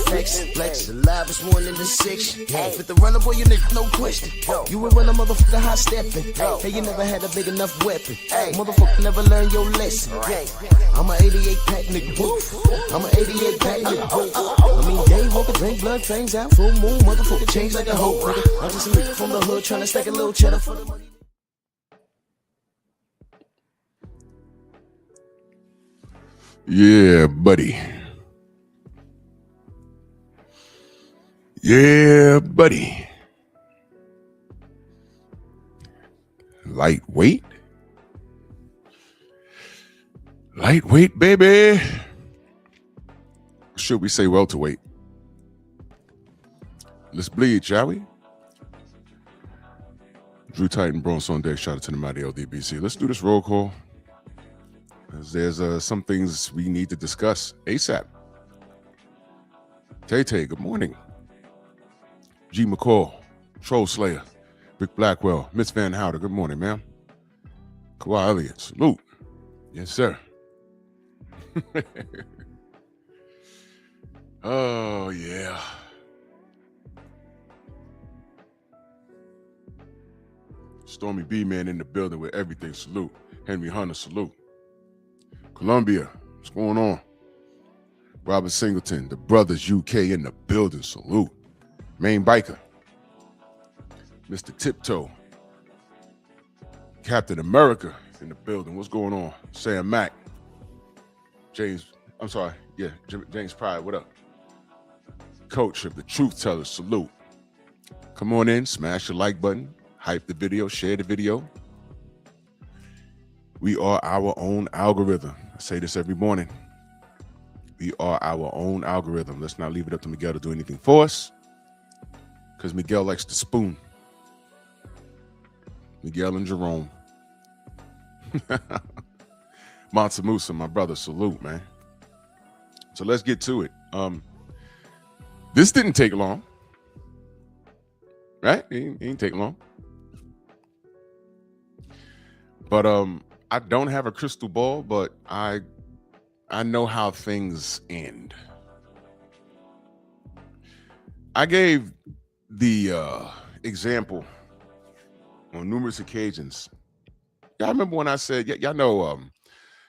flex. Flex alive is more than the six. With the runner, boy, you nigga, no question. You would run a motherfucker high stepping. Hey, you never had a big enough weapon. Motherfucker never learned your lesson. I'm a 88 pack nigga. I'm a 88 pack nigga. I mean, day walker, drink blood, fangs out, full moon, motherfucker, change like a hoe, nigga. I'm just a nigga from the hood trying to stack a little cheddar for the money. Yeah, buddy. Yeah, buddy. Lightweight. Lightweight, baby. Should we say welterweight? Let's bleed, shall we? Drew Titan, Bronx on deck. Shout out to the mighty LDBC. Let's do this roll call. There's some things we need to discuss ASAP. Tay-Tay, good morning. G. McCall, Troll Slayer, Rick Blackwell, Miss Van Houder, good morning, ma'am. Kawhi Elliott, salute. Yes, sir. Oh, yeah. Stormy B-Man in the building with everything, salute. Henry Hunter, salute. Columbia, what's going on? Robert Singleton, the Brothers UK in the building, salute. Main Biker, Mr. Tiptoe, Captain America in the building. What's going on? Sam Mack, James Pride, what up? Coach of the Truth Tellers, salute. Come on in, smash the like button, hype the video, share the video. We are our own algorithm. I say this every morning. We are our own algorithm. Let's not leave it up to Miguel to do anything for us, because Miguel likes to spoon. Miguel and Jerome. Mansa Musa, my brother, salute, man. So let's get to it. This didn't take long, right? It didn't take long. But I don't have a crystal ball, but I know how things end. I gave the example on numerous occasions. Y'all remember when I said, y'all know,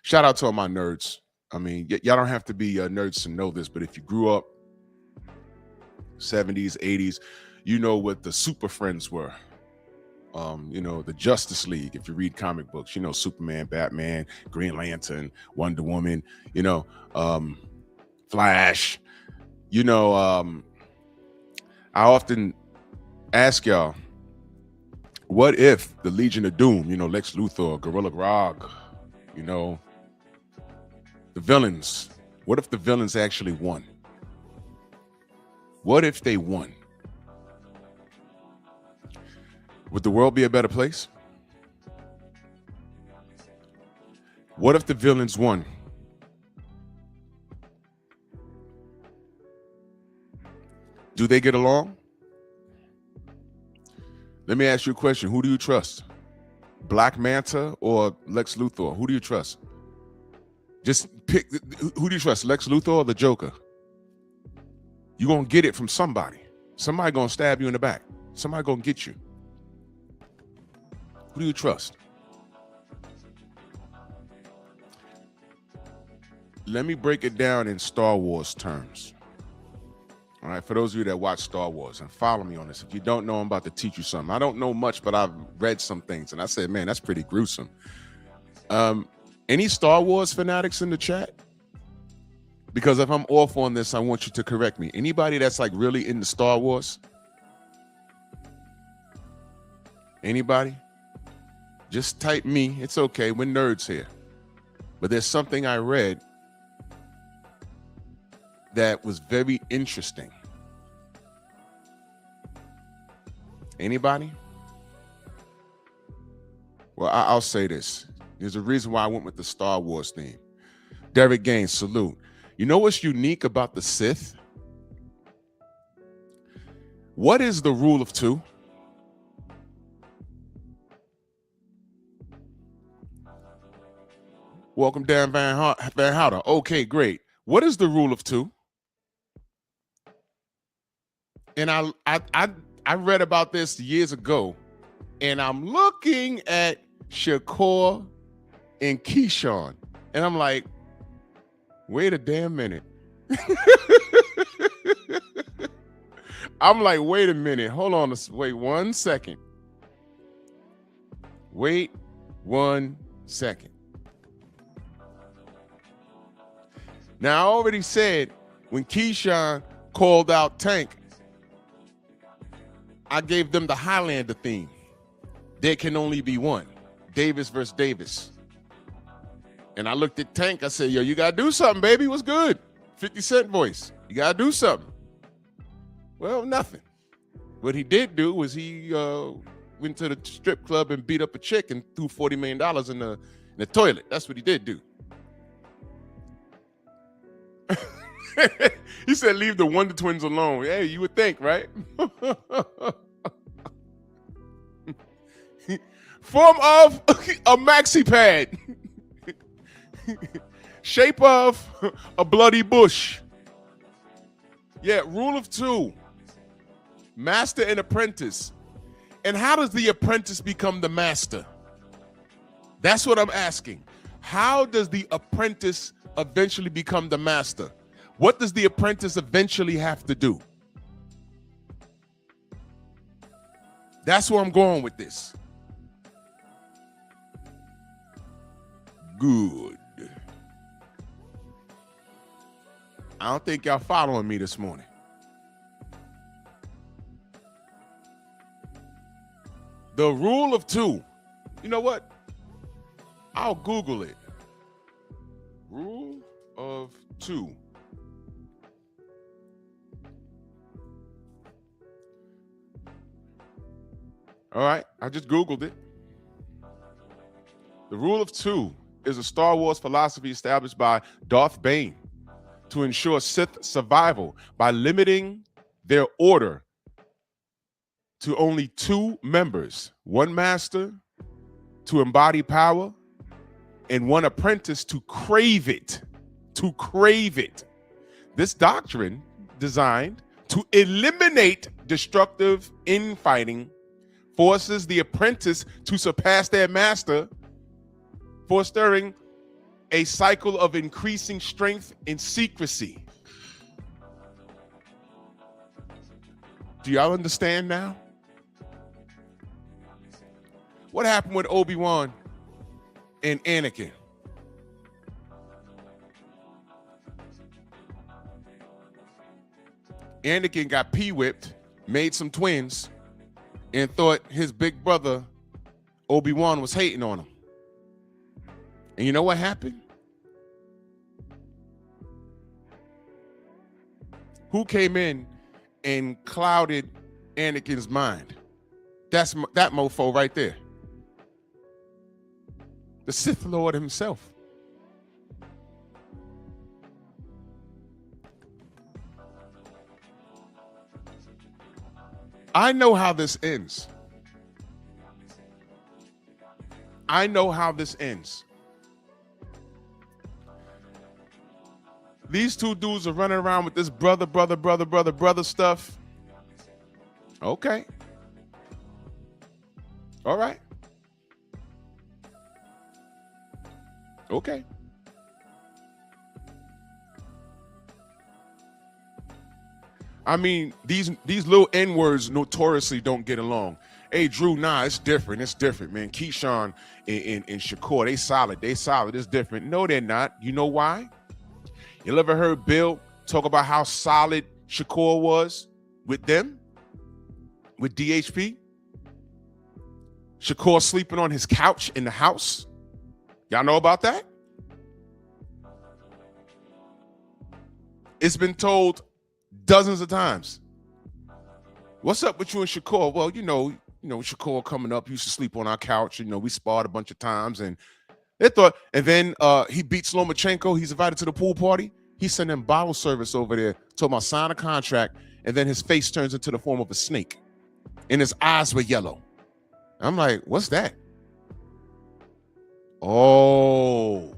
shout out to all my nerds. I mean, y'all don't have to be nerds to know this, but if you grew up 70s, 80s, you know what the Super Friends were. You know, the Justice League, if you read comic books, you know, Superman, Batman, Green Lantern, Wonder Woman, you know, Flash, you know, I often ask y'all, what if the Legion of Doom, you know, Lex Luthor, Gorilla Grodd, you know, the villains, what if the villains actually won? What if they won? Would the world be a better place? What if the villains won? Do they get along? Let me ask you a question. Who do you trust? Black Manta or Lex Luthor? Who do you trust? Just pick. Who do you trust? Lex Luthor or the Joker? You're going to get it from somebody. Somebody going to stab you in the back. Somebody going to get you. Who do you trust? Let me break it down in Star Wars terms. All right, for those of you that watch Star Wars and follow me on this, if you don't know, I'm about to teach you something. I don't know much, but I've read some things, and I said, man, that's pretty gruesome. Any Star Wars fanatics in the chat? Because if I'm off on this, I want you to correct me. Anybody that's like really into Star Wars? Anybody? Just type me. It's okay. We're nerds here. But there's something I read that was very interesting. Anybody? Well, I'll say this. There's a reason why I went with the Star Wars theme. Derek Gaines, salute. You know what's unique about the Sith? What is the rule of two? Welcome, Dan Van Houder. Okay, great. What is the rule of two? And I read about this years ago, and I'm looking at Shakur and Keyshawn, and I'm like, wait a damn minute. I'm like, wait a minute. Hold on. Wait 1 second. Wait 1 second. Now, I already said when Keyshawn called out Tank, I gave them the Highlander theme. There can only be one. Davis versus Davis. And I looked at Tank. I said, yo, you got to do something, baby. What's good? 50 Cent voice. You got to do something. Well, nothing. What he did do was he went to the strip club and beat up a chick and threw $40 million in the toilet. That's what he did do. He said, leave the Wonder Twins alone. Hey, you would think, right? Form of a maxi pad. Shape of a bloody bush. Yeah, rule of two. Master and apprentice. And how does the apprentice become the master? That's what I'm asking. How does the apprentice eventually become the master? What does the apprentice eventually have to do? That's where I'm going with this. Good. I don't think y'all following me this morning. The rule of two. You know what? I'll Google it. Rule of two. All right, I just Googled it. The rule of two is a Star Wars philosophy established by Darth Bane to ensure Sith survival by limiting their order to only two members, one master to embody power and one apprentice to crave it, This doctrine designed to eliminate destructive infighting forces the apprentice to surpass their master, fostering a cycle of increasing strength and secrecy. Do y'all understand now? What happened with Obi-Wan and Anakin? Anakin got pee-whipped, made some twins, and thought his big brother, Obi-Wan, was hating on him. And you know what happened? Who came in and clouded Anakin's mind? That's that mofo right there. The Sith Lord himself. I know how this ends. I know how this ends. These two dudes are running around with this brother stuff. Okay. All right. Okay. I mean, these little N-words notoriously don't get along. Hey, Drew, nah, it's different, man. Keyshawn and Shakur, they solid, it's different. No, they're not. You know why? You ever heard Bill talk about how solid Shakur was with them? With DHP? Shakur sleeping on his couch in the house? Y'all know about that? It's been told dozens of times. What's up with you and Shakur? Well, you know, Shakur coming up, used to sleep on our couch. You know, we sparred a bunch of times, and they thought, and then he beats Lomachenko. He's invited to the pool party. He sent him bottle service over there, told him I'll sign a contract, and then his face turns into the form of a snake, and his eyes were yellow. I'm like, what's that? Oh.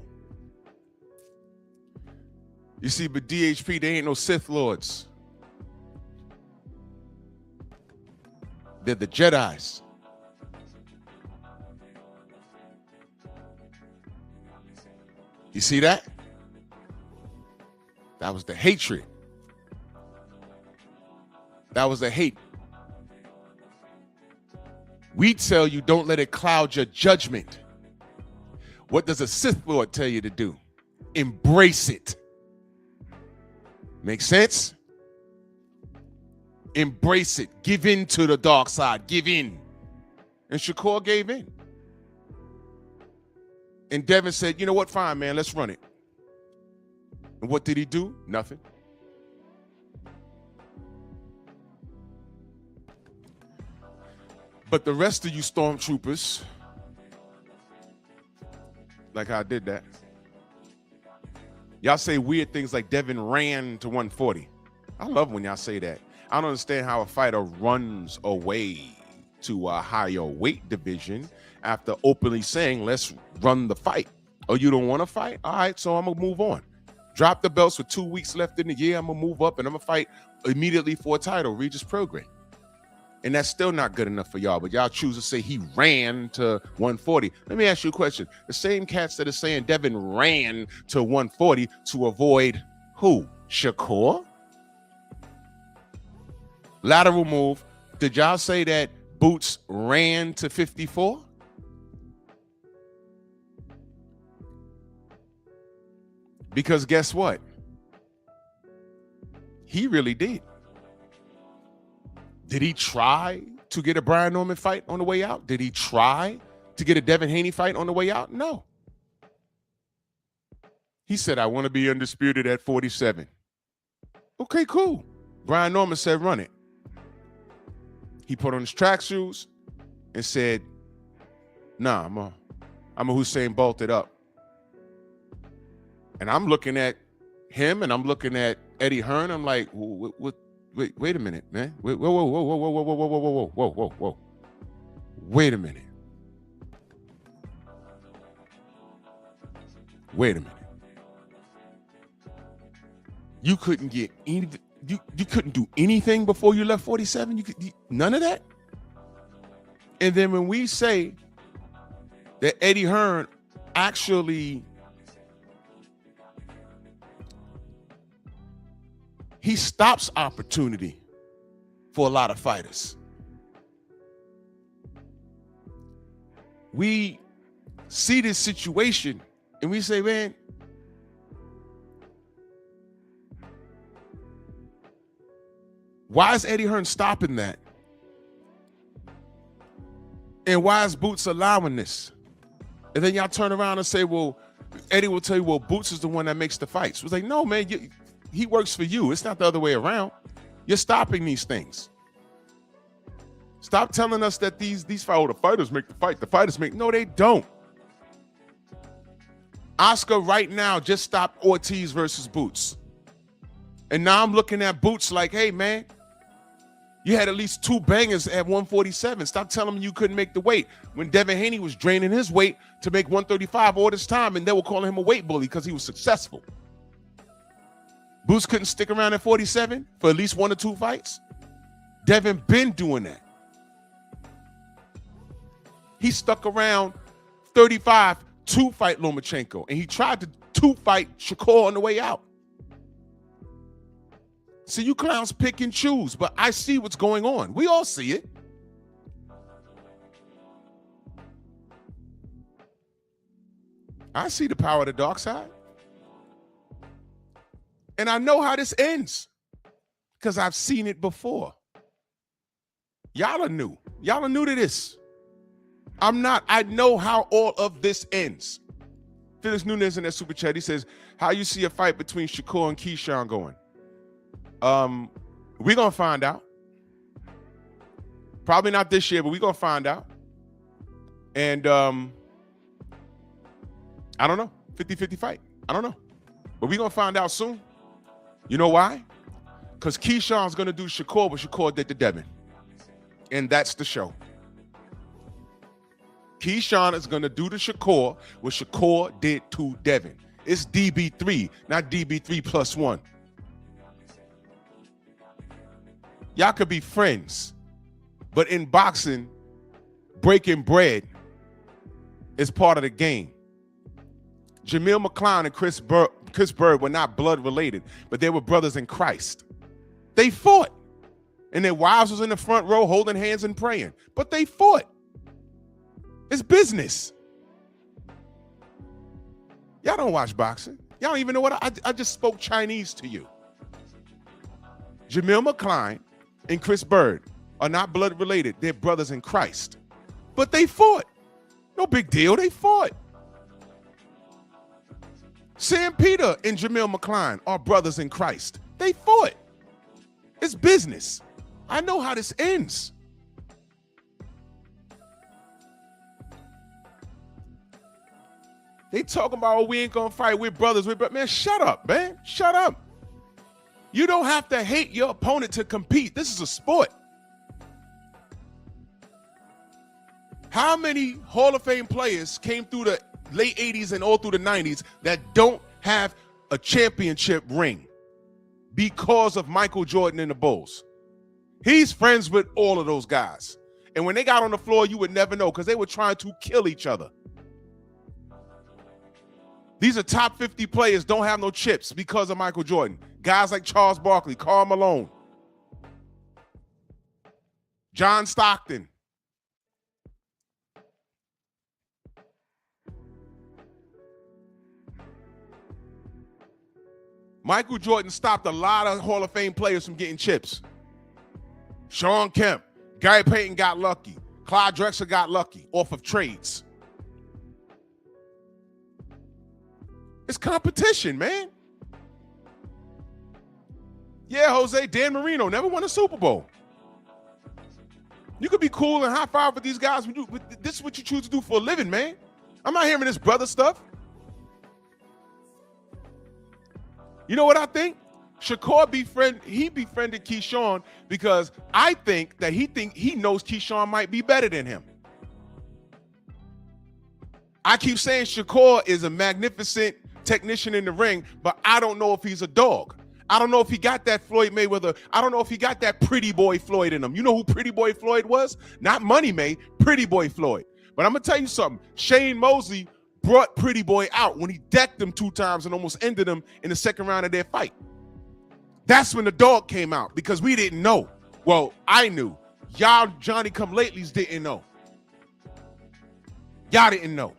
You see, but DHP, they ain't no Sith Lords. They're the Jedis. You see that? That was the hatred. That was the hate. We tell you, don't let it cloud your judgment. What does a Sith Lord tell you to do? Embrace it. Make sense? Embrace it. Give in to the dark side. Give in. And Shakur gave in. And Devin said, you know what? Fine, man. Let's run it. And what did he do? Nothing. But the rest of you stormtroopers, like how I did that, y'all say weird things like Devin ran to 140. I love when y'all say that. I don't understand how a fighter runs away to a higher weight division after openly saying, let's run the fight. Oh, you don't want to fight? All right, so I'm going to move on. Drop the belts with 2 weeks left in the year. I'm going to move up and I'm going to fight immediately for a title, Regis program. And that's still not good enough for y'all, but y'all choose to say he ran to 140. Let me ask you a question. The same cats that are saying Devin ran to 140 to avoid who? Shakur? Lateral move. Did y'all say that Boots ran to 54? Because guess what? He really did. Did he try to get a Brian Norman fight on the way out? Did he try to get a Devin Haney fight on the way out? No. He said, I want to be undisputed at 47. Okay, cool. Brian Norman said, run it. He put on his track shoes and said, nah, I'm a Hussein Bolt it up. And I'm looking at him and I'm looking at Eddie Hearn. I'm like, wait a minute, man. Whoa. Wait a minute. Wait a minute. You couldn't get any, you couldn't do anything before you left 47? None of that? And then when we say that Eddie Hearn actually, he stops opportunity for a lot of fighters. We see this situation and we say, man, why is Eddie Hearn stopping that? And why is Boots allowing this? And then y'all turn around and say, well, Eddie will tell you, well, Boots is the one that makes the fights. It's like, no, man, he works for you. It's not the other way around. You're stopping these things. Stop telling us that the fighters make the fight. The fighters make, no, they don't. Oscar right now just stopped Ortiz versus Boots. And now I'm looking at Boots like, hey, man, you had at least 2 bangers at 147. Stop telling me you couldn't make the weight. When Devin Haney was draining his weight to make 135 all this time, and they were calling him a weight bully because he was successful. Boots couldn't stick around at 47 for at least 1 or 2 fights. Devin been doing that. He stuck around 35 to fight Lomachenko, and he tried to 2-fight Shakur on the way out. See, you clowns pick and choose, but I see what's going on. We all see it. I see the power of the dark side. And I know how this ends because I've seen it before. Y'all are new. Y'all are new to this. I'm not. I know how all of this ends. Felix Nunez in that super chat, he says, how you see a fight between Shakur and Keyshawn going? We're going to find out. Probably not this year, but we're going to find out. And I don't know. 50-50 fight. I don't know. But we're going to find out soon. You know why? Because Keyshawn's going to do Shakur what Shakur did to Devin. And that's the show. Keyshawn is going to do to Shakur what Shakur did to Devin. It's DB3, not DB3 plus 1. Y'all could be friends. But in boxing, breaking bread is part of the game. Jamil McClown and Chris Bird were not blood related, but they were brothers in Christ. They fought. And their wives was in the front row holding hands and praying. But they fought. It's business. Y'all don't watch boxing. Y'all don't even know what I just spoke Chinese to you. Jamil McClown and Chris Bird are not blood related. They're brothers in Christ. But they fought. No big deal. They fought. Sam Peter and Jamil McClown are brothers in Christ. They fought. It's business. I know how this ends. They talking about, oh, we ain't gonna fight. We're brothers. Man, shut up, man. Shut up. You don't have to hate your opponent to compete. This is a sport. How many Hall of Fame players came through the late 80s and all through the 90s that don't have a championship ring because of Michael Jordan and the Bulls? He's friends with all of those guys. And when they got on the floor, you would never know because they were trying to kill each other. These are top 50 players, don't have no chips because of Michael Jordan. Guys like Charles Barkley, Karl Malone, John Stockton. Michael Jordan stopped a lot of Hall of Fame players from getting chips. Sean Kemp, Gary Payton got lucky. Clyde Drexler got lucky off of trades. It's competition, man. Yeah, Jose, Dan Marino never won a Super Bowl. You could be cool and high five with these guys. This is what you choose to do for a living, man. I'm not hearing this brother stuff. You know what I think? Shakur befriended Keyshawn because I think that he knows Keyshawn might be better than him. I keep saying Shakur is a magnificent technician in the ring, but I don't know if he's a dog. I don't know if he got that Floyd Mayweather. I don't know if he got that Pretty Boy Floyd in him. You know who Pretty Boy Floyd was? Not Money May, Pretty Boy Floyd. But I'm going to tell you something. Shane Mosley brought Pretty Boy out when he decked him 2 times and almost ended him in the second round of their fight. That's when the dog came out because we didn't know. Well, I knew. Y'all Johnny-come-latelys didn't know. Y'all didn't know.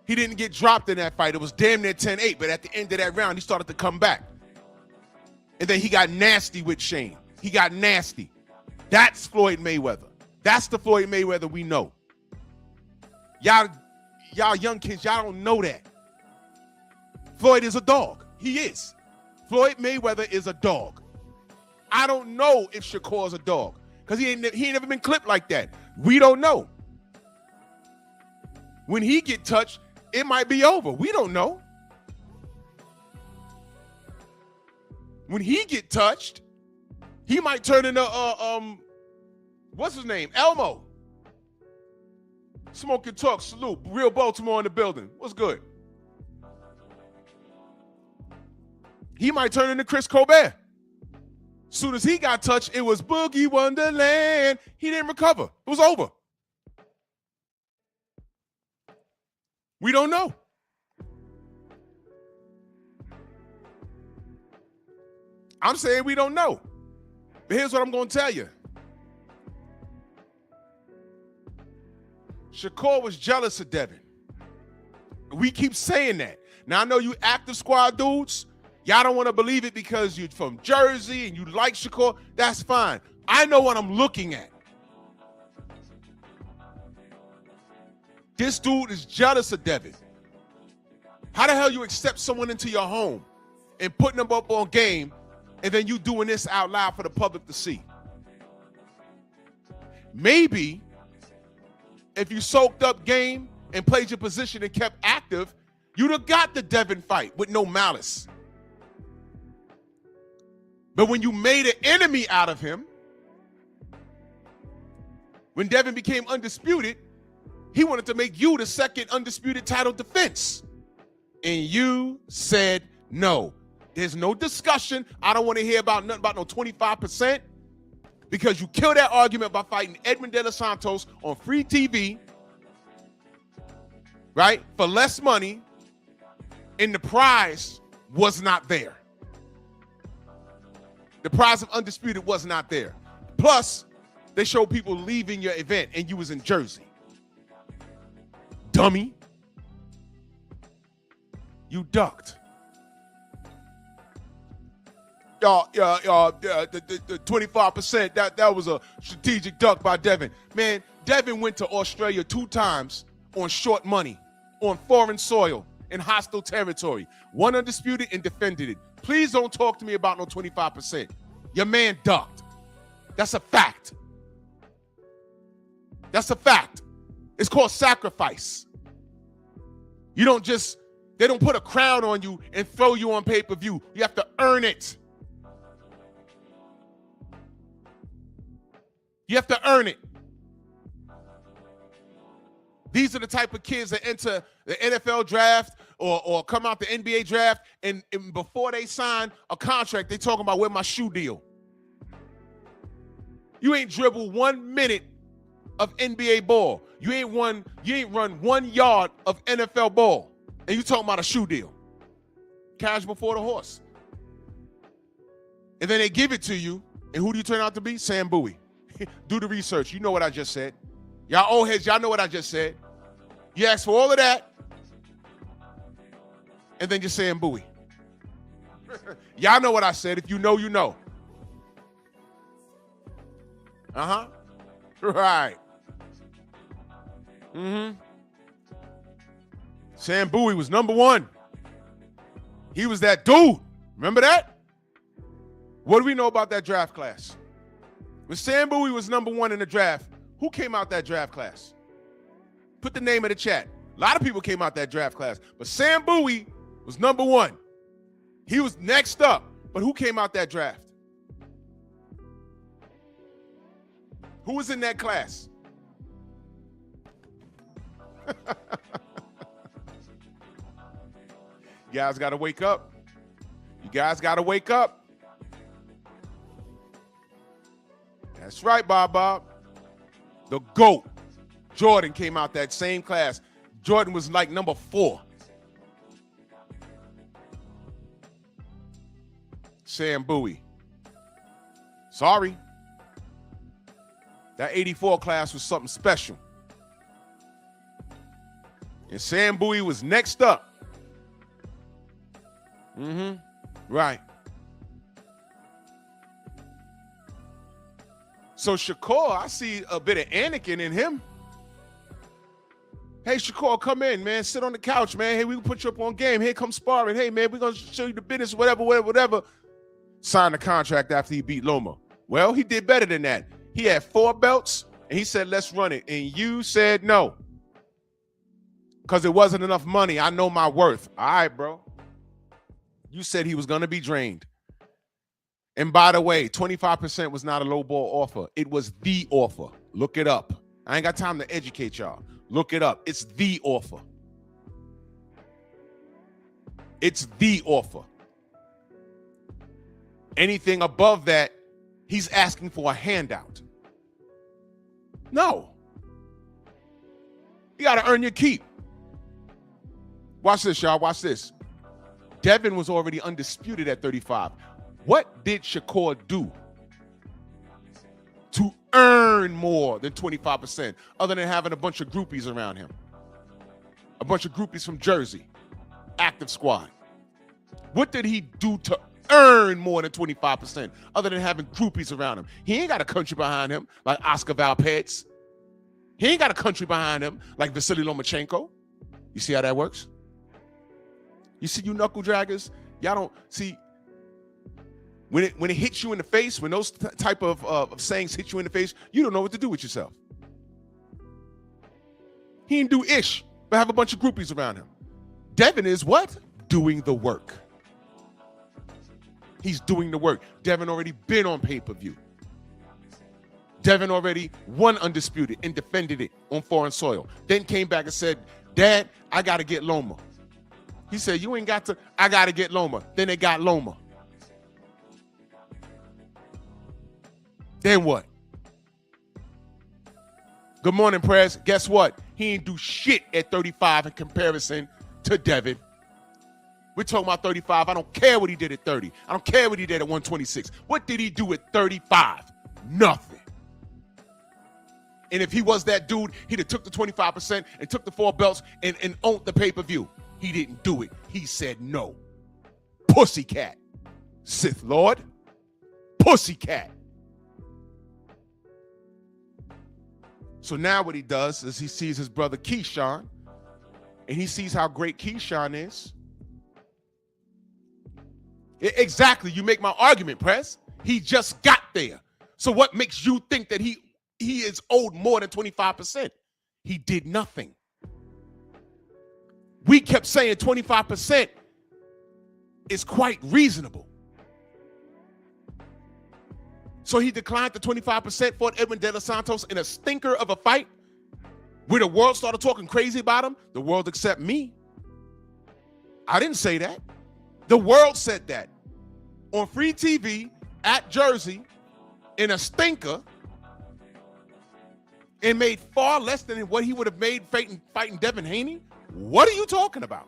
He didn't get dropped in that fight. It was damn near 10-8, but at the end of that round, he started to come back. And then he got nasty with Shane. He got nasty. That's Floyd Mayweather. That's the Floyd Mayweather we know. Y'all young kids, y'all don't know that. Floyd is a dog. He is. Floyd Mayweather is a dog. I don't know if Shakur's a dog because he ain't never been clipped like that. We don't know. When he get touched, it might be over. We don't know. When he get touched, he might turn into what's his name? Elmo. Smoke and talk. Salute. Real Baltimore in the building. What's good? He might turn into Chris Colbert. Soon as he got touched, it was Boogie Wonderland. He didn't recover. It was over. We don't know. I'm saying we don't know. But here's what I'm going to tell you. Shakur was jealous of Devin. We keep saying that. Now, I know you active squad dudes. Y'all don't want to believe it because you're from Jersey and you like Shakur. That's fine. I know what I'm looking at. This dude is jealous of Devin. How the hell you accept someone into your home and putting them up on game and then you doing this out loud for the public to see? Maybe if you soaked up game and played your position and kept active, you'd have got the Devin fight with no malice. But when you made an enemy out of him, when Devin became undisputed, he wanted to make you the second undisputed title defense. And you said no. There's no discussion. I don't want to hear about nothing about no 25% because you killed that argument by fighting Edmund De Los Santos on free TV, right, for less money, and the prize was not there. The prize of Undisputed was not there. Plus, they showed people leaving your event and you was in Jersey. Dummy. You ducked. The 25%, that was a strategic duck by Devin. Man, Devin went to Australia 2 times on short money, on foreign soil, in hostile territory. Won Undisputed and defended it. Please don't talk to me about no 25%. Your man ducked. That's a fact. That's a fact. It's called sacrifice. You don't just, they don't put a crown on you and throw you on pay-per-view. You have to earn it. You have to earn it. These are the type of kids that enter the NFL draft or come out the NBA draft, and before they sign a contract, they talking about where my shoe deal. You ain't dribbled 1 minute of NBA ball. You ain't run 1 yard of NFL ball, and you talking about a shoe deal. Carriage before the horse. And then they give it to you, and who do you turn out to be? Sam Bowie. Do the research. You know what I just said. Y'all old heads, y'all know what I just said. You asked for all of that, and then you're saying Bowie. Y'all know what I said. If you know, you know. Uh-huh. Right. Mm-hmm. Sam Bowie was number 1. He was that dude. Remember that? What do we know about that draft class? When Sam Bowie was number 1 in the draft, who came out that draft class? Put the name in the chat. A lot of people came out that draft class, but Sam Bowie was number 1. He was next up, but who came out that draft? Who was in that class? You guys got to wake up. You guys got to wake up. That's right, Bob. The GOAT. Jordan came out that same class. Jordan was like number 4. Sam Bowie. Sorry. That 84 class was something special. And Sam Bowie was next up. Mm-hmm. Right. So Shakur, I see a bit of Anakin in him. Hey, Shakur, come in, man. Sit on the couch, man. Hey, we can put you up on game. Hey, come sparring. Hey, man, we're going to show you the business, whatever. Signed the contract after he beat Loma. Well, he did better than that. He had 4 belts, and he said, let's run it. And you said no. Because it wasn't enough money. I know my worth. All right, bro. You said he was going to be drained. And by the way, 25% was not a low ball offer. It was the offer. Look it up. I ain't got time to educate y'all. Look it up. It's the offer. It's the offer. Anything above that, he's asking for a handout. No. You got to earn your keep. Watch this, y'all. Watch this. Devin was already undisputed at 35. What did Shakur do to earn more than 25% other than having a bunch of groupies around him? A bunch of groupies from Jersey, active squad. What did he do to earn more than 25% other than having groupies around him? He ain't got a country behind him like Oscar Valpez. He ain't got a country behind him like Vasily Lomachenko. You see how that works? You see, you knuckle draggers, y'all don't see. When it hits you in the face, when those type of sayings hit you in the face, you don't know what to do with yourself. He didn't do ish, but have a bunch of groupies around him. Devin is what? Doing the work. He's doing the work. Devin already been on pay-per-view. Devin already won Undisputed and defended it on foreign soil. Then came back and said, Dad, I got to get Loma. He said, you ain't got to, I got to get Loma. Then they got Loma. Then what? Good morning, Prez. Guess what? He ain't do shit at 35 in comparison to Devin. We're talking about 35. I don't care what he did at 30. I don't care what he did at 126. What did he do at 35? Nothing. And if he was that dude, he'd have took the 25% and took the 4 belts and owned the pay-per-view. He didn't do it. He said no. Pussycat. Sith Lord. Pussycat. So now what he does is he sees his brother Keyshawn, and he sees how great Keyshawn is. Exactly. You make my argument, Press. He just got there. So what makes you think that he is owed more than 25%? He did nothing. We kept saying 25% is quite reasonable. So he declined the 25%, fought Edwin De Los Santos in a stinker of a fight where the world started talking crazy about him. The world except me. I didn't say that. The world said that on free TV at Jersey in a stinker and made far less than what he would have made fighting Devin Haney. What are you talking about?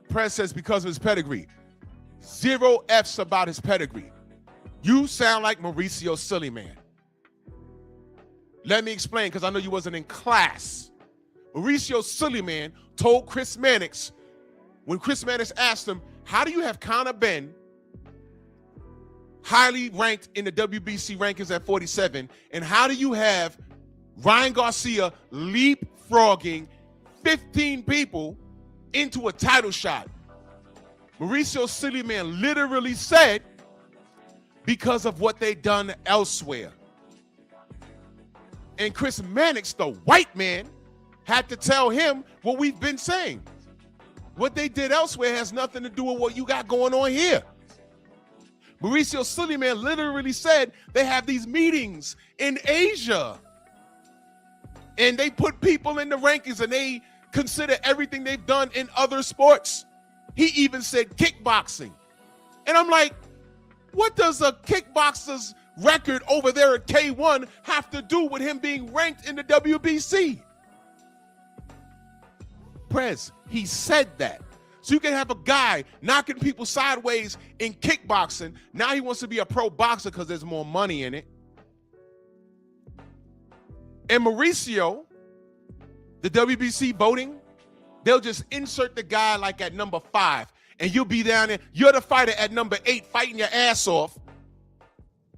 Press says because of his pedigree. 0 F's about his pedigree. You sound like Mauricio Sillyman. Let me explain, because I know you wasn't in class. Mauricio Sillyman told Chris Mannix, when Chris Mannix asked him, how do you have Conor Benn highly ranked in the WBC rankings at 47, and how do you have Ryan Garcia leapfrogging 15 people into a title shot? Mauricio Sillyman literally said, because of what they done elsewhere. And Chris Mannix, the white man, had to tell him what we've been saying. What they did elsewhere has nothing to do with what you got going on here. Mauricio Sillyman literally said they have these meetings in Asia, and they put people in the rankings, and they consider everything they've done in other sports. He even said kickboxing. And I'm like, what does a kickboxer's record over there at K1 have to do with him being ranked in the WBC? Prez, he said that. So you can have a guy knocking people sideways in kickboxing. Now he wants to be a pro boxer because there's more money in it. And Mauricio, the WBC voting, they'll just insert the guy like at number 5, and you'll be down there. You're the fighter at number 8 fighting your ass off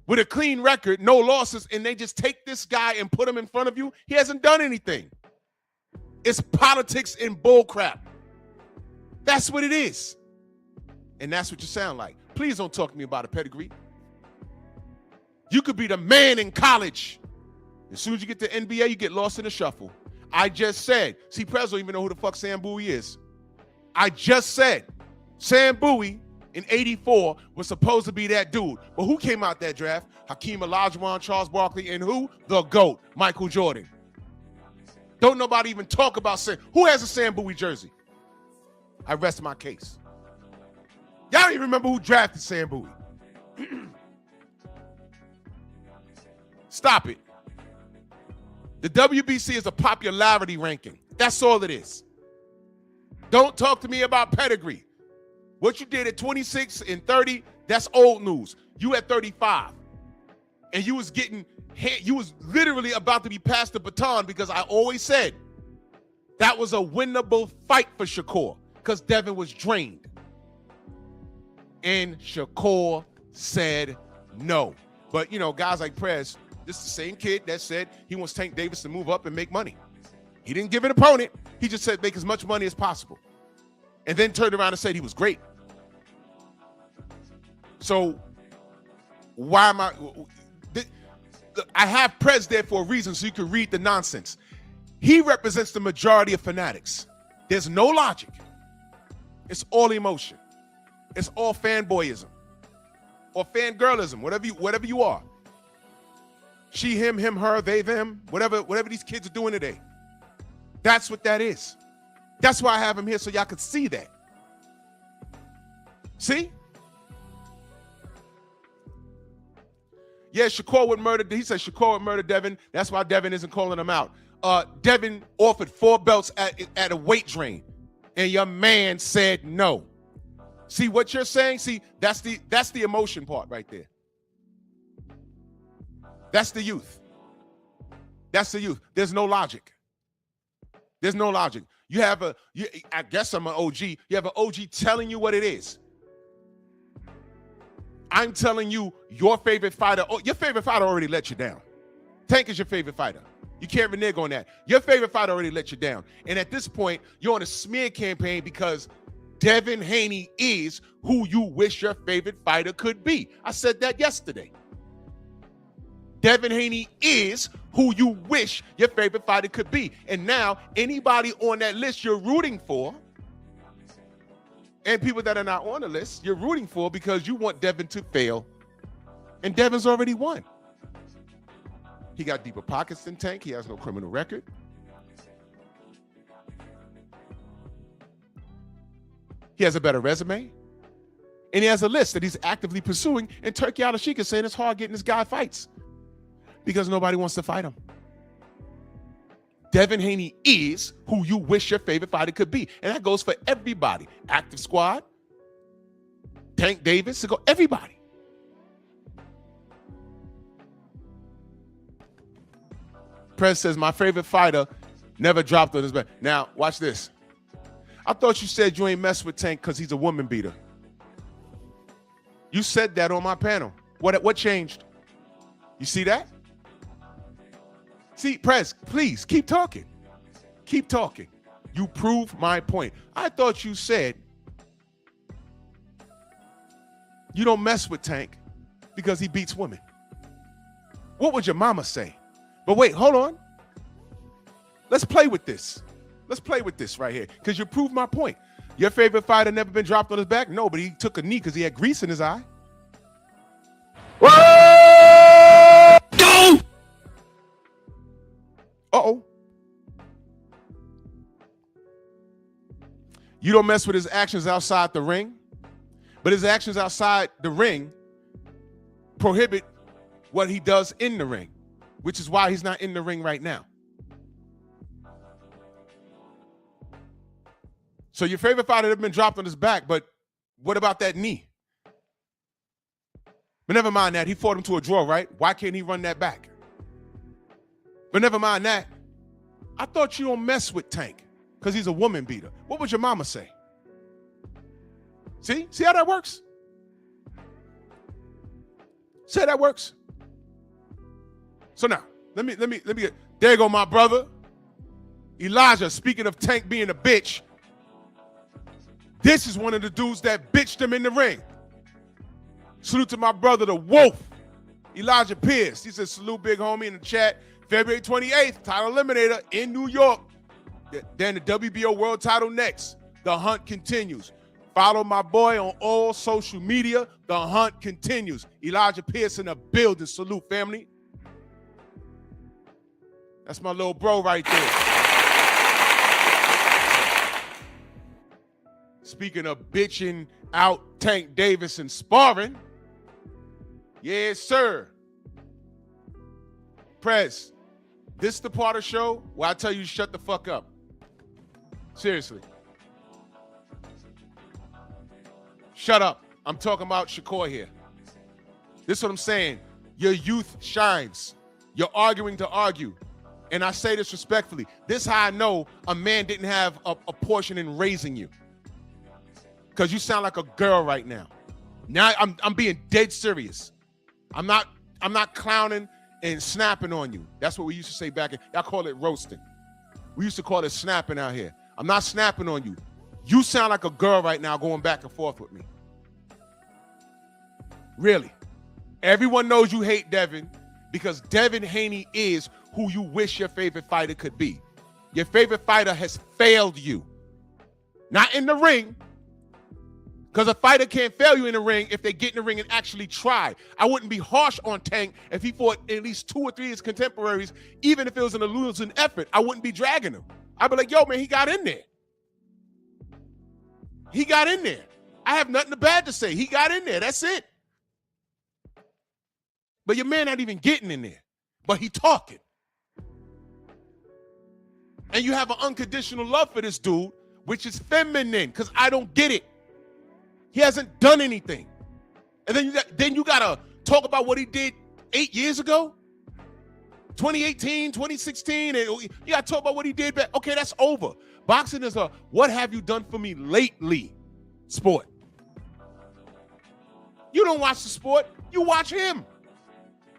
with a clean record, no losses, and they just take this guy and put him in front of you. He hasn't done anything. It's politics and bullcrap. That's what it is. And that's what you sound like. Please don't talk to me about a pedigree. You could be the man in college. As soon as you get to NBA, you get lost in the shuffle. I just said, see, Prez don't even know who the fuck Sam Bowie is. I just said Sam Bowie in 84 was supposed to be that dude. But who came out that draft? Hakeem Olajuwon, Charles Barkley, and who? The GOAT, Michael Jordan. Don't nobody even talk about Sam. Who has a Sam Bowie jersey? I rest my case. Y'all don't even remember who drafted Sam Bowie. Stop it. The WBC is a popularity ranking. That's all it is. Don't talk to me about pedigree. What you did at 26 and 30, that's old news. You at 35. And you was literally about to be passed the baton, because I always said that was a winnable fight for Shakur because Devin was drained. And Shakur said no. But, you know, guys like Prez, this is the same kid that said he wants Tank Davis to move up and make money. He didn't give an opponent. He just said make as much money as possible. And then turned around and said he was great. So why am I have Prez there for a reason, so you can read the nonsense. He represents the majority of fanatics. There's no logic. It's all emotion. It's all fanboyism or fangirlism, whatever you are. She, him, her, they, them, whatever these kids are doing today. That's what that is. That's why I have him here, so y'all could see that. See? Yeah, Shakur would murder. He said Shakur would murder Devin. That's why Devin isn't calling him out. Devin offered 4 belts at a weight drain, and your man said no. See what you're saying? See, that's the emotion part right there. That's the youth. That's the youth. There's no logic. There's no logic. You have I guess I'm an OG. You have an OG telling you what it is. I'm telling you your favorite fighter. Oh, your favorite fighter already let you down. Tank is your favorite fighter. You can't renege on that. Your favorite fighter already let you down. And at this point, you're on a smear campaign because Devin Haney is who you wish your favorite fighter could be. I said that yesterday. Devin Haney is who you wish your favorite fighter could be. And now anybody on that list you're rooting for, and people that are not on the list, you're rooting for because you want Devin to fail. And Devin's already won. He got deeper pockets than Tank. He has no criminal record. He has a better resume. And he has a list that he's actively pursuing. And Turkey Al-Sheikh is saying it's hard getting this guy fights because nobody wants to fight him. Devin Haney is who you wish your favorite fighter could be. And that goes for everybody. Active squad, Tank Davis, everybody. Prez says, my favorite fighter never dropped on his back. Now, watch this. I thought you said you ain't mess with Tank because he's a woman beater. You said that on my panel. What changed? You see that? See, Prez, please keep talking. Keep talking. You prove my point. I thought you said you don't mess with Tank because he beats women. What would your mama say? But wait, hold on. Let's play with this. Let's play with this right here because you proved my point. Your favorite fighter never been dropped on his back? No, but he took a knee because he had grease in his eye. Go! Uh-oh. You don't mess with his actions outside the ring, but his actions outside the ring prohibit what he does in the ring, which is why he's not in the ring right now. So your favorite fighter has been dropped on his back, but what about that knee? But never mind that. He fought him to a draw, right? Why can't he run that back? But never mind that. I thought you don't mess with Tank because he's a woman beater. What would your mama say? See? See how that works? See how that works? So now, let me get, there you go, my brother. Elijah, speaking of Tank being a bitch, this is one of the dudes that bitched him in the ring. Salute to my brother, the Wolf, Elijah Pierce. He says, salute big homie in the chat. February 28th, title eliminator in New York. Then the WBO world title next. The hunt continues. Follow my boy on all social media. The hunt continues. Elijah Pierce in the building. Salute, family. That's my little bro right there. Speaking of bitching out Tank Davis and sparring. Yes, sir. Prez, this is the part of the show where I tell you to shut the fuck up. Seriously. Shut up. I'm talking about Shakur here. This is what I'm saying. Your youth shines. You're arguing to argue. And I say this respectfully. This is how I know a man didn't have a portion in raising you. Because you sound like a girl right now. Now I'm being dead serious. I'm not clowning and snapping on you. That's what we used to say back in, y'all call it roasting. We used to call it snapping out here. I'm not snapping on you. You sound like a girl right now going back and forth with me. Really. Everyone knows you hate Devin because Devin Haney is who you wish your favorite fighter could be. Your favorite fighter has failed you. Not in the ring, because a fighter can't fail you in the ring if they get in the ring and actually try. I wouldn't be harsh on Tank if he fought at least 2 or 3 of his contemporaries, even if it was an losing effort. I wouldn't be dragging him. I'd be like, yo, man, he got in there. He got in there. I have nothing bad to say. He got in there. That's it. But your man not even getting in there. But he talking. And you have an unconditional love for this dude, which is feminine, because I don't get it. He hasn't done anything. And then you gotta talk about what he did 8 years ago, 2018, 2016, and you gotta talk about what he did back. Okay, that's over. Boxing is a what have you done for me lately sport. You don't watch the sport, you watch him.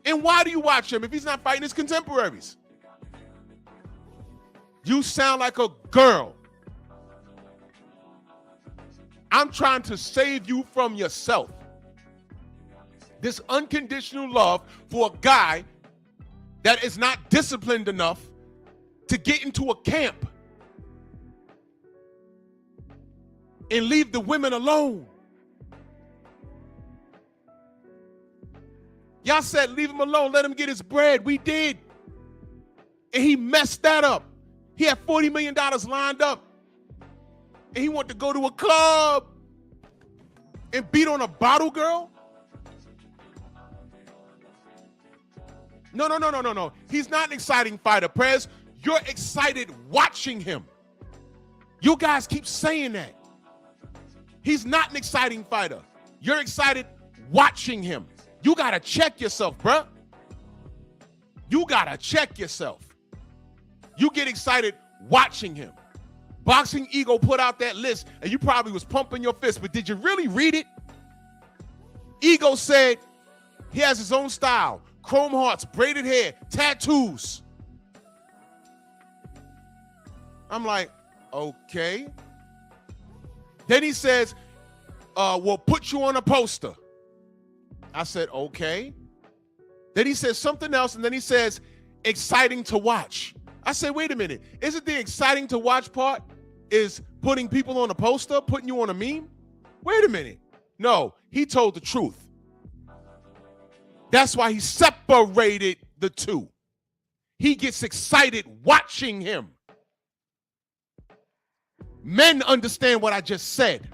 And why do you watch him if he's not fighting his contemporaries? You sound like a girl. I'm trying to save you from yourself. This unconditional love for a guy that is not disciplined enough to get into a camp and leave the women alone. Y'all said leave him alone, let him get his bread. We did. And he messed that up. He had $40 million lined up. And he wanted to go to a club and beat on a bottle girl? No. He's not an exciting fighter, Prez. You're excited watching him. You guys keep saying that. He's not an exciting fighter. You're excited watching him. You got to check yourself, bruh. You got to check yourself. You get excited watching him. Boxing Ego put out that list, and you probably was pumping your fist, but did you really read it? Ego said he has his own style. Chrome hearts, braided hair, tattoos. I'm like, okay. Then he says, we'll put you on a poster. I said, okay. Then he says something else, and then he says, exciting to watch. I said, wait a minute. Isn't the exciting to watch part is putting people on a poster, putting you on a meme? Wait a minute. No, he told the truth. That's why he separated the two. He gets excited watching him. Men understand what I just said.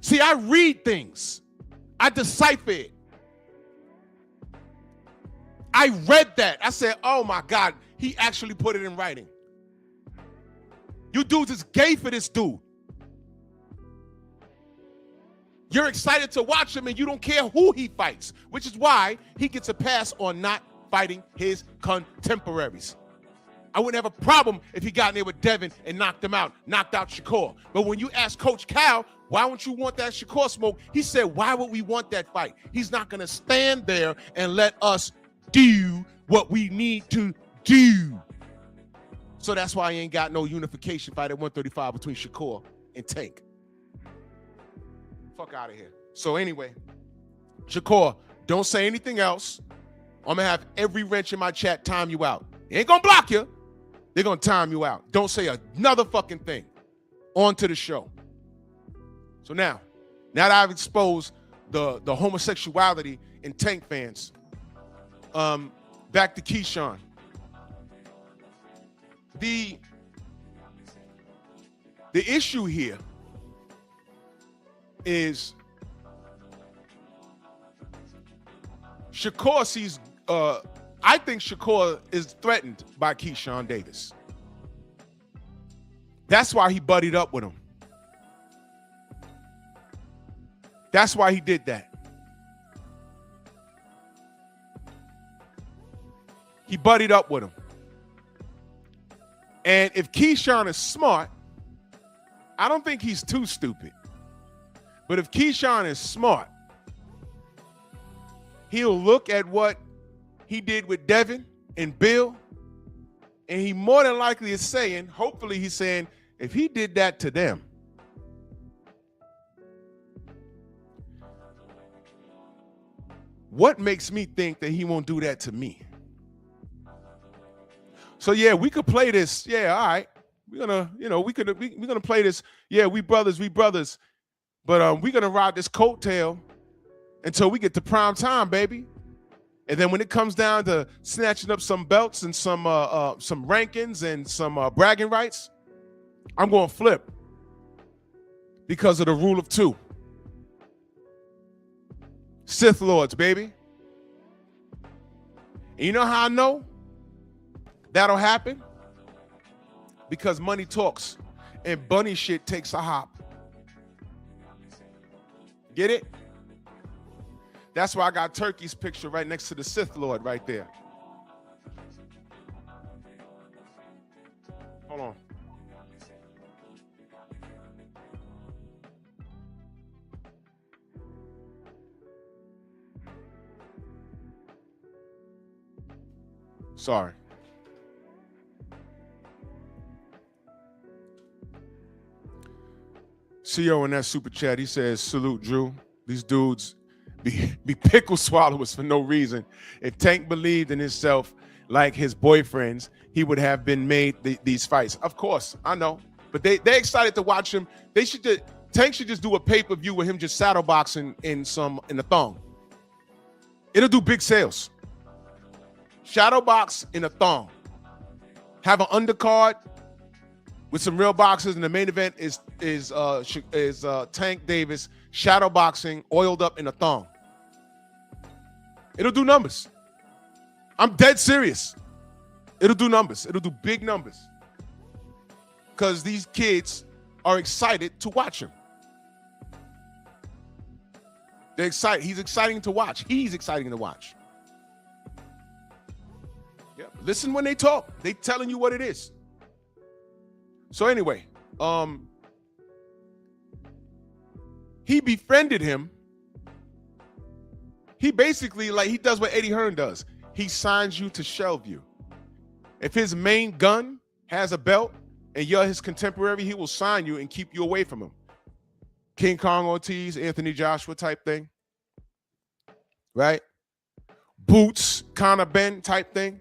See, I read things. I decipher it. I read that. I said, oh my God, he actually put it in writing. You dudes is gay for this dude. You're excited to watch him and you don't care who he fights, which is why he gets a pass on not fighting his contemporaries. I wouldn't have a problem if he got in there with Devin and knocked him out, knocked out Shakur. But when you ask Coach Cal, why won't you want that Shakur smoke? He said, why would we want that fight? He's not going to stand there and let us do what we need to do. So that's why he ain't got no unification fight at 135 between Shakur and Tank. Fuck out of here. So anyway, Shakur, don't say anything else. I'm going to have every wrench in my chat time you out. They ain't going to block you. They're going to time you out. Don't say another fucking thing. On to the show. So now that I've exposed the homosexuality in Tank fans, back to Keyshawn. The issue here is Shakur sees, I think Shakur is threatened by Keyshawn Davis. That's why he buddied up with him. That's why he did that. He buddied up with him. And if Keyshawn is smart, I don't think he's too stupid. But if Keyshawn is smart, he'll look at what he did with Devin and Bill, and he more than likely is saying, hopefully he's saying, if he did that to them, what makes me think that he won't do that to me? So yeah, we could play this. Yeah, all right. We're gonna, we're gonna play this. Yeah, we brothers. But we're gonna ride this coattail until we get to prime time, baby. And then when it comes down to snatching up some belts and some rankings and some bragging rights, I'm going to flip because of the rule of two. Sith Lords, baby. And you know how I know that'll happen? Because money talks and bunny shit takes a hop. Get it? That's why I got Turkey's picture right next to the Sith Lord right there. Hold on. Sorry. CEO in that super chat, he says, salute, Drew. These dudes be pickle swallowers for no reason. If Tank believed in himself like his boyfriends, he would have been made these fights. Of course, I know. But they're excited to watch him. Tank should just do a pay-per-view with him just saddle boxing in a thong. It'll do big sales. Shadow box in a thong. Have an undercard with some real boxers, and the main event is Tank Davis shadow boxing, oiled up in a thong. It'll do numbers. I'm dead serious. It'll do numbers. It'll do big numbers. Because these kids are excited to watch him. They're excited. He's exciting to watch. He's exciting to watch. Yeah. Listen when they talk. They telling you what it is. So anyway, he befriended him. He basically, like, he does what Eddie Hearn does. He signs you to shelve you. If his main gun has a belt and you're his contemporary, he will sign you and keep you away from him. King Kong Ortiz, Anthony Joshua type thing. Right? Boots, Conor Ben type thing.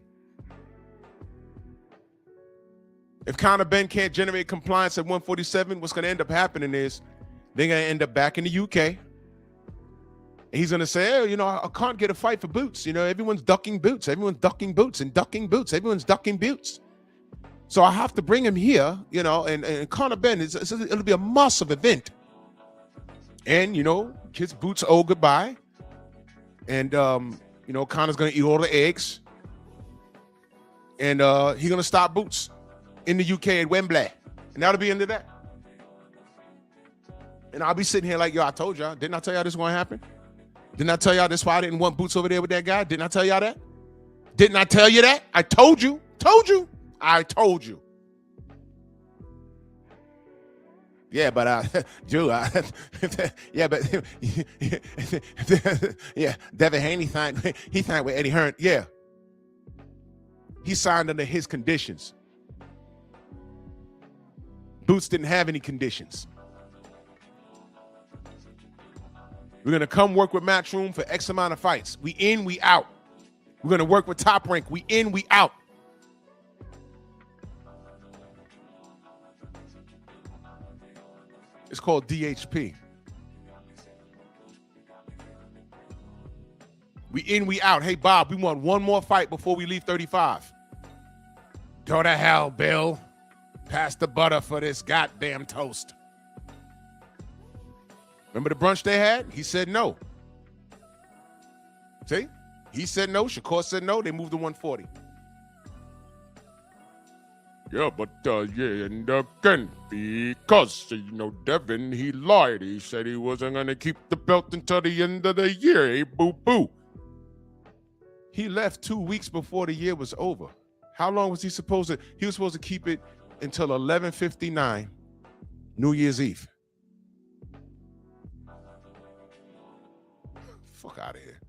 If Conor Ben can't generate compliance at 147, what's going to end up happening is they're going to end up back in the UK. And he's going to say, oh, you know, I can't get a fight for Boots. You know, everyone's ducking Boots. Everyone's ducking Boots and ducking Boots. Everyone's ducking Boots. So I have to bring him here, you know, and Conor Ben, it'll be a massive event. And, you know, kids Boots owe goodbye. And, you know, Conor's going to eat all the eggs. And he's going to stop Boots in the UK at Wembley. And that'll be the end of that. And I'll be sitting here like, yo, I told y'all. Didn't I tell y'all this was going to happen? Didn't I tell y'all this why I didn't want Boots over there with that guy? Didn't I tell y'all that? Didn't I tell you that? I told you. Told you. I told you. Yeah, but Drew, yeah, but yeah, Devin Haney signed with Eddie Hearn. Yeah. He signed under his conditions. Boots didn't have any conditions. We're going to come work with Matchroom for X amount of fights. We in, we out. We're going to work with Top Rank. We in, we out. It's called DHP. We in, we out. Hey, Bob, we want one more fight before we leave 35. Go to hell, Bill. Pass the butter for this goddamn toast. Remember the brunch they had? He said no. See? He said no. Shakur said no. They moved to 140. Yeah, but yeah, and again, because, you know, Devin, he lied. He said he wasn't going to keep the belt until the end of the year. Hey, boo-boo. He left 2 weeks before the year was over. How long was he supposed to? He was supposed to keep it until 11:59, New Year's Eve. Fuck out of here.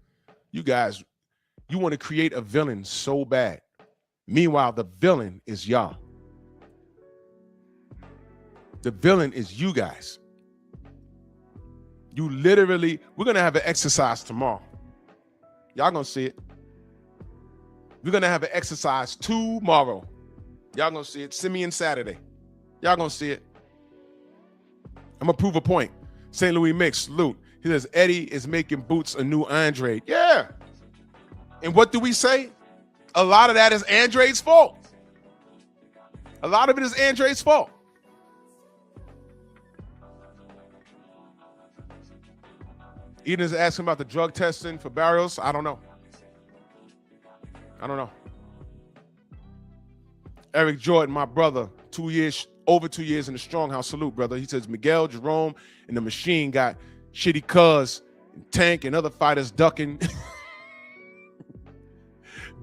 You guys, you want to create a villain so bad. Meanwhile, the villain is y'all. The villain is you guys. You literally, we're going to have an exercise tomorrow. Y'all going to see it. We're going to have an exercise tomorrow. Y'all going to see it. Simeon Saturday. Y'all going to see it. I'm going to prove a point. St. Louis Mix, salute. He says, Eddie is making Boots a new Andre. Yeah. And what do we say? A lot of that is Andre's fault. A lot of it is Andre's fault. Eden is asking about the drug testing for Barrios. I don't know. Eric Jordan, my brother, over 2 years in the Stronghouse. Salute, brother. He says Miguel, Jerome, and the Machine got shitty cuz, Tank, and other fighters ducking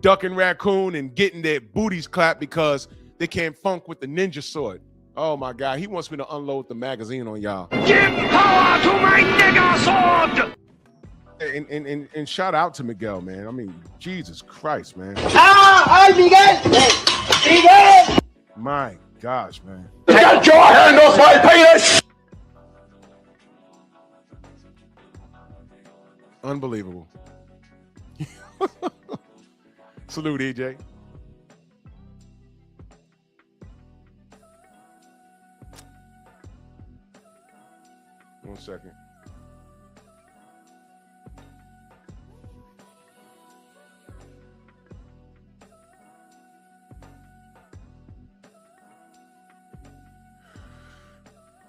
Raccoon and getting their booties clapped because they can't funk with the ninja sword. Oh my God, he wants me to unload the magazine on y'all. Give power to my nigga sword! And shout out to Miguel, man. I mean, Jesus Christ, man. Miguel! My gosh, man. Get your hand off my penis! Unbelievable. Salute, EJ. One second.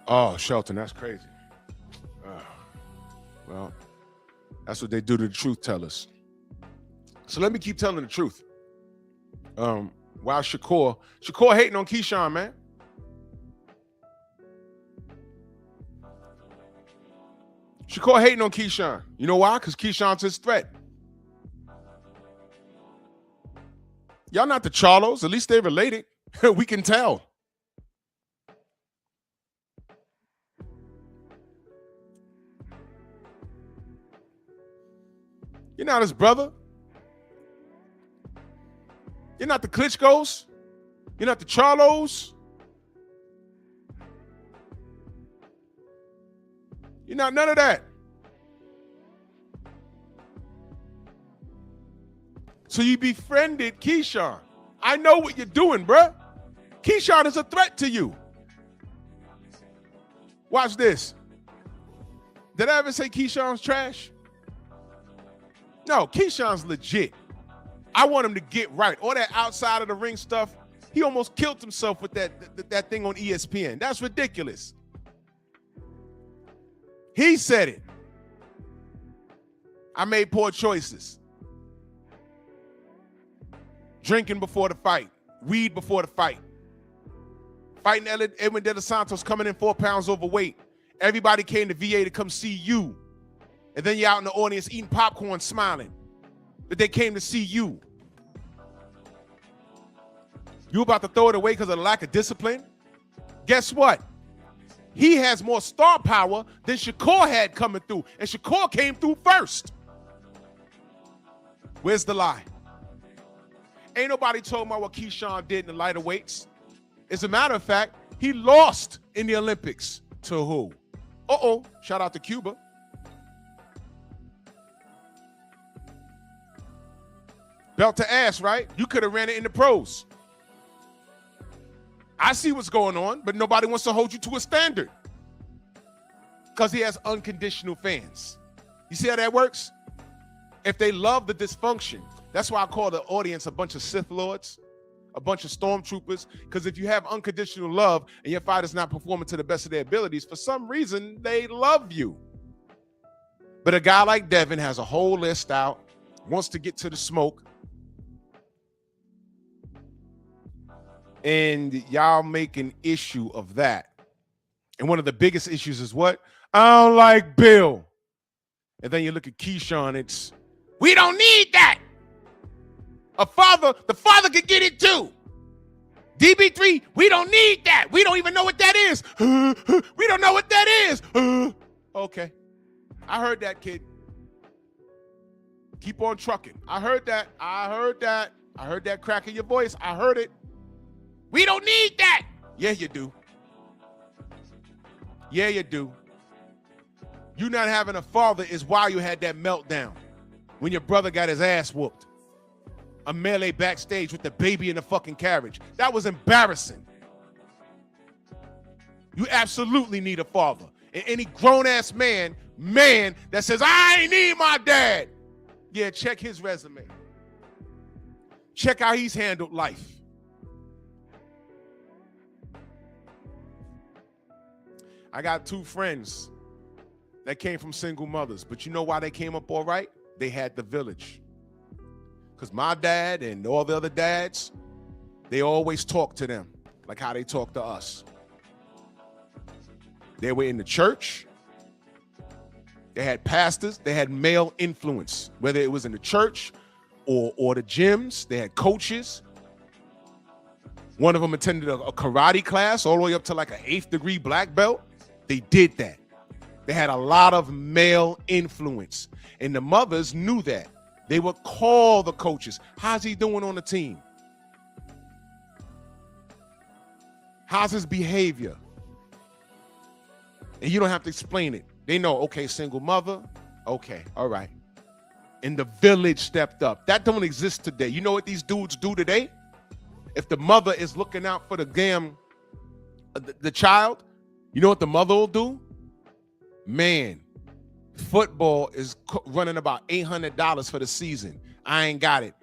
Oh, Shelton, that's crazy. Well, that's what they do to the truth tellers. So let me keep telling the truth. While Shakur hating on Keyshawn, man. Shakur hating on Keyshawn. You know why? Because Keyshawn's his threat. Y'all not the Charlos. At least they related. We can tell. You're not his brother. You're not the Klitschko's. You're not the Charlos. You're not none of that. So you befriended Keyshawn. I know what you're doing, bruh. Keyshawn is a threat to you. Watch this. Did I ever say Keyshawn's trash? No, Keyshawn's legit. I want him to get right. All that outside of the ring stuff, he almost killed himself with that thing on ESPN. That's ridiculous. He said it. I made poor choices. Drinking before the fight. Weed before the fight. Fighting Edwin De Los Santos, coming in 4 pounds overweight. Everybody came to VA to come see you. And then you're out in the audience eating popcorn, smiling. That they came to see you. You about to throw it away because of the lack of discipline? Guess what? He has more star power than Shakur had coming through. And Shakur came through first. Where's the lie? Ain't nobody told me what Keyshawn did in the lighter weights. As a matter of fact, he lost in the Olympics to who? Uh-oh, shout out to Cuba. Belt to ass, right? You could have ran it in the pros. I see what's going on, but nobody wants to hold you to a standard because he has unconditional fans. You see how that works? If they love the dysfunction, that's why I call the audience a bunch of Sith Lords, a bunch of stormtroopers, because if you have unconditional love and your fighter's not performing to the best of their abilities, for some reason, they love you. But a guy like Devin has a whole list out, wants to get to the smoke, and y'all make an issue of that. And one of the biggest issues is what? I don't like Bill. And then you look at Keyshawn, it's, we don't need that. The father could get it too. DB3, we don't need that. We don't even know what that is. We don't know what that is. Okay. I heard that, kid. Keep on trucking. I heard that. I heard that crack in your voice. I heard it. We don't need that. Yeah, you do. Yeah, you do. You not having a father is why you had that meltdown when your brother got his ass whooped. A melee backstage with the baby in the fucking carriage. That was embarrassing. You absolutely need a father. And any grown-ass man that says, I ain't need my dad. Yeah, check his resume. Check how he's handled life. I got 2 friends that came from single mothers, but you know why they came up all right? They had the village. Because my dad and all the other dads, they always talked to them like how they talk to us. They were in the church. They had pastors. They had male influence, whether it was in the church or the gyms. They had coaches. One of them attended a karate class all the way up to like an 8th degree black belt. They did that. They had a lot of male influence. And the mothers knew that. They would call the coaches. How's he doing on the team? How's his behavior? And you don't have to explain it. They know, okay, single mother. Okay, all right. And the village stepped up. That don't exist today. You know what these dudes do today? If the mother is looking out for the the child, you know what the mother will do? Man, football is running about $800 for the season. I ain't got it.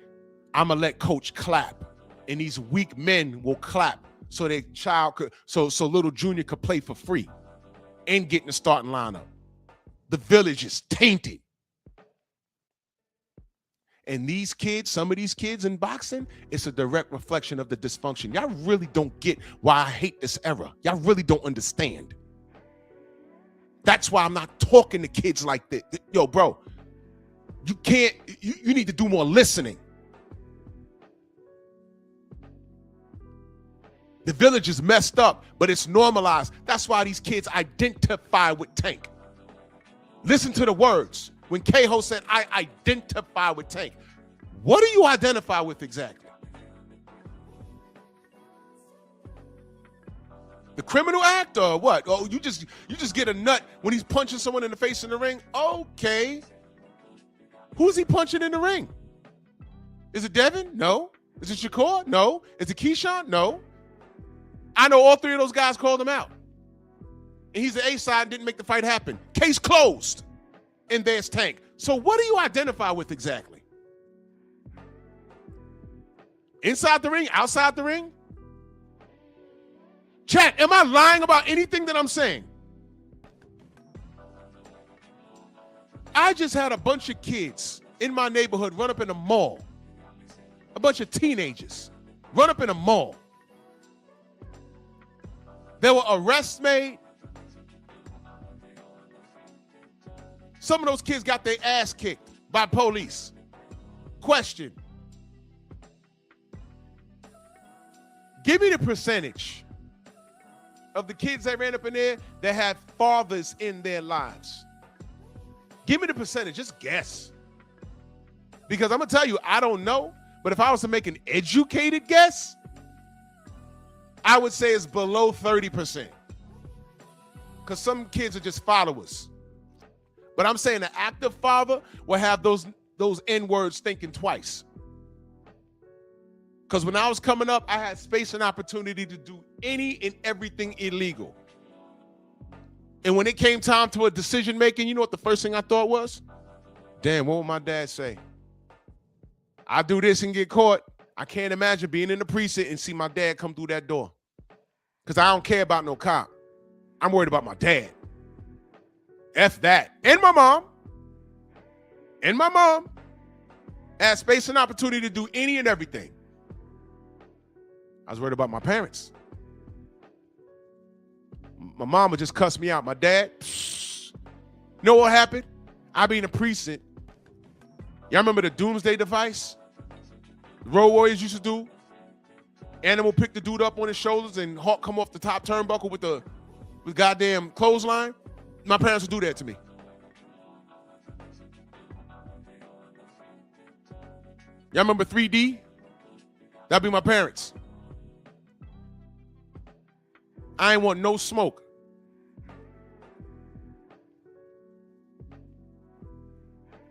I'm gonna let coach clap, and these weak men will clap so their child could, so little Junior could play for free and get in the starting lineup. The village is tainted. And these kids, some of these kids in boxing, it's a direct reflection of the dysfunction. Y'all really don't get why I hate this era. Y'all really don't understand. That's why I'm not talking to kids like this. Yo, bro, you need to do more listening. The village is messed up, but it's normalized. That's why these kids identify with Tank. Listen to the words. When K-Ho said, I identify with Tank. What do you identify with exactly? The criminal act or what? Oh, you just get a nut when he's punching someone in the face in the ring? Okay. Who's he punching in the ring? Is it Devin? No. Is it Shakur? No. Is it Keyshawn? No. I know all 3 of those guys called him out. And he's the A side and didn't make the fight happen. Case closed. And there's Tank. So what do you identify with exactly? Inside the ring? Outside the ring? Chat, am I lying about anything that I'm saying? I just had a bunch of kids in my neighborhood run up in a mall. A bunch of teenagers run up in a mall. There were arrests made. Some of those kids got their ass kicked by police. Question. Give me the percentage of the kids that ran up in there that had fathers in their lives. Give me the percentage. Just guess. Because I'm going to tell you, I don't know. But if I was to make an educated guess, I would say it's below 30%. Because some kids are just followers. But I'm saying an active father will have those N-words thinking twice. Because when I was coming up, I had space and opportunity to do any and everything illegal. And when it came time to a decision making, you know what the first thing I thought was? Damn, what would my dad say? I do this and get caught. I can't imagine being in the precinct and see my dad come through that door. Because I don't care about no cop. I'm worried about my dad. F that. And my mom. And my mom had space and opportunity to do any and everything. I was worried about my parents. My mom would just cuss me out. My dad, you know what happened? I be in the precinct. Y'all remember the doomsday device? The Road Warriors used to do? Animal pick the dude up on his shoulders and Hawk come off the top turnbuckle with goddamn clothesline. My parents would do that to me. Y'all remember 3D? That'd be my parents. I ain't want no smoke.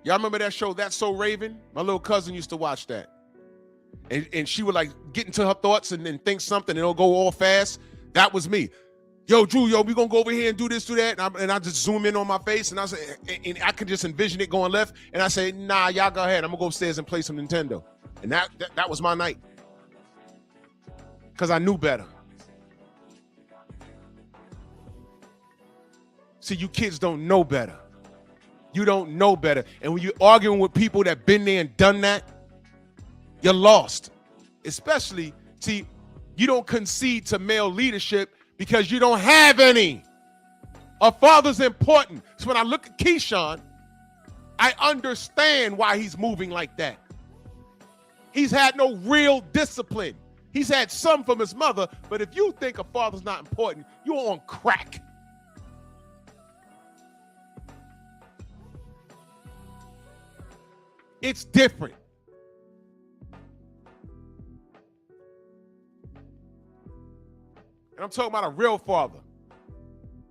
Y'all remember that show, That's So Raven? My little cousin used to watch that. And she would like get into her thoughts and then think something and it'll go all fast. That was me. Yo, Drew, we gonna go over here and do this, do that. And I just zoom in on my face and I say, and I could just envision it going left. And I say, nah, y'all go ahead. I'm gonna go upstairs and play some Nintendo. And that was my night. Because I knew better. See, you kids don't know better. You don't know better. And when you're arguing with people that been there and done that, you're lost. Especially, see, you don't concede to male leadership because you don't have any. A father's important. So when I look at Keyshawn, I understand why he's moving like that. He's had no real discipline. He's had some from his mother, but if you think a father's not important, you're on crack. It's different. And I'm talking about a real father.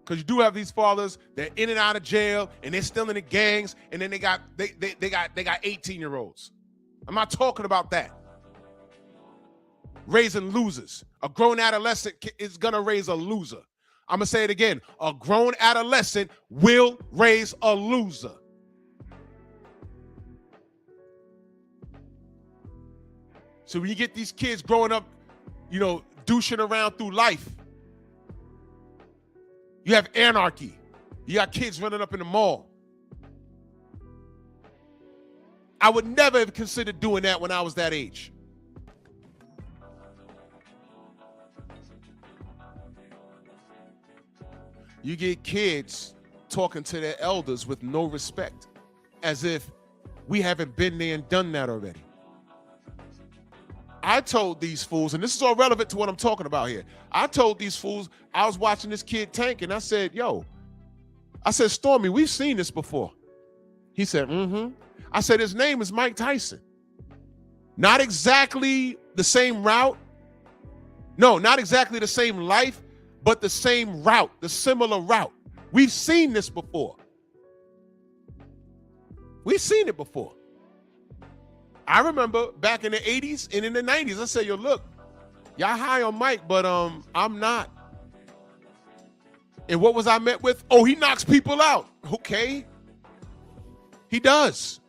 Because you do have these fathers that are in and out of jail and they're still in the gangs, and then they got 18-year-olds. I'm not talking about that. Raising losers. A grown adolescent is gonna raise a loser. I'm gonna say it again. A grown adolescent will raise a loser. So when you get these kids growing up, douching around through life, you have anarchy. You got kids running up in the mall. I would never have considered doing that when I was that age. You get kids talking to their elders with no respect, as if we haven't been there and done that already. I told these fools, and this is all relevant to what I'm talking about here. I told these fools, I was watching this kid tank, and I said, Stormy, we've seen this before. He said, I said, his name is Mike Tyson. Not exactly the same route. No, not exactly the same life, but the same route, the similar route. We've seen this before. We've seen it before. I remember back in the 80s and in the 90s, I said, look, y'all high on Mike, but I'm not. And what was I met with? Oh, he knocks people out. Okay. He does.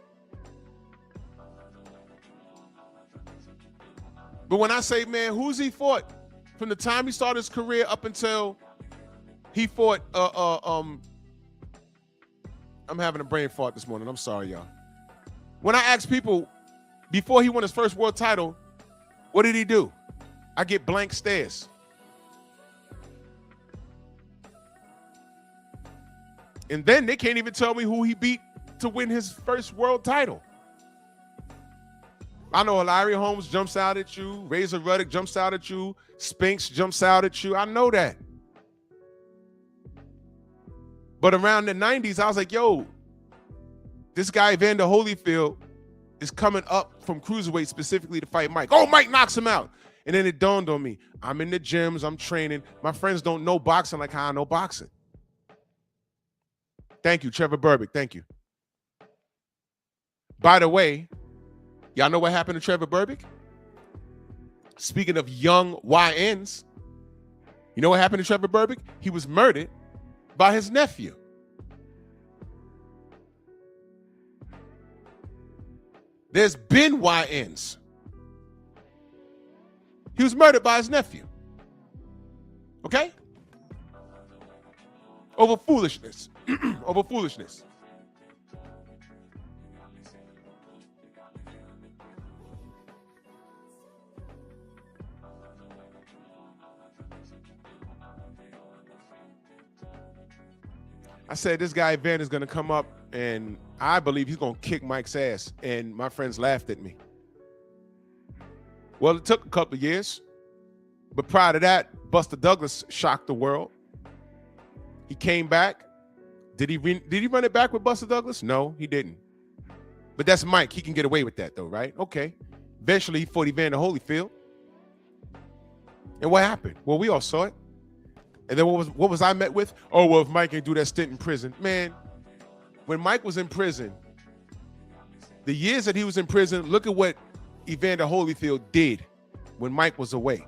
But when I say, man, who's he fought? From the time he started his career up until he fought, I'm having a brain fart this morning. I'm sorry, y'all. When I ask people, before he won his first world title, what did he do? I get blank stares. And then they can't even tell me who he beat to win his first world title. I know Larry Holmes jumps out at you, Razor Ruddock jumps out at you, Spinks jumps out at you. I know that. But around the 90s, I was like, this guy Evander Holyfield is coming up from cruiserweight specifically to fight Mike. Oh, Mike knocks him out. And then it dawned on me, I'm in the gyms, I'm training. My friends don't know boxing like how I know boxing. Thank you, Trevor Berbick, thank you. By the way, y'all know what happened to Trevor Berbick? Speaking of young YNs, you know what happened to Trevor Berbick? He was murdered by his nephew. There's been YNs. He was murdered by his nephew. Okay? Over foolishness. Over foolishness. I said, this guy Van is going to come up, and I believe he's going to kick Mike's ass. And my friends laughed at me. Well, it took a couple of years. But prior to that, Buster Douglas shocked the world. He came back. Did he run it back with Buster Douglas? No, he didn't. But that's Mike. He can get away with that, though, right? Okay. Eventually, he fought Evander Holyfield. And what happened? Well, we all saw it. And then what was I met with? Oh, well, if Mike can do that stint in prison. Man, when Mike was in prison, the years that he was in prison, look at what Evander Holyfield did when Mike was away.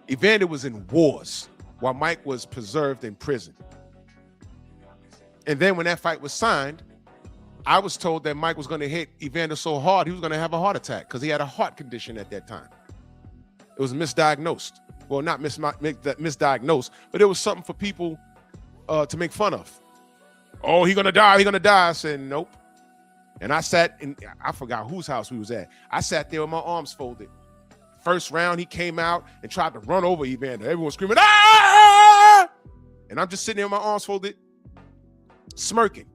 Evander was in wars while Mike was preserved in prison. And then when that fight was signed, I was told that Mike was going to hit Evander so hard he was going to have a heart attack because he had a heart condition at that time. It was misdiagnosed. Well, not misdiagnosed, but it was something for people to make fun of. Oh, he gonna die, he gonna die. I said, nope. And I sat in, I forgot whose house we was at. I sat there with my arms folded. First round, he came out and tried to run over Evander. Everyone screaming, ah! And I'm just sitting there with my arms folded, smirking.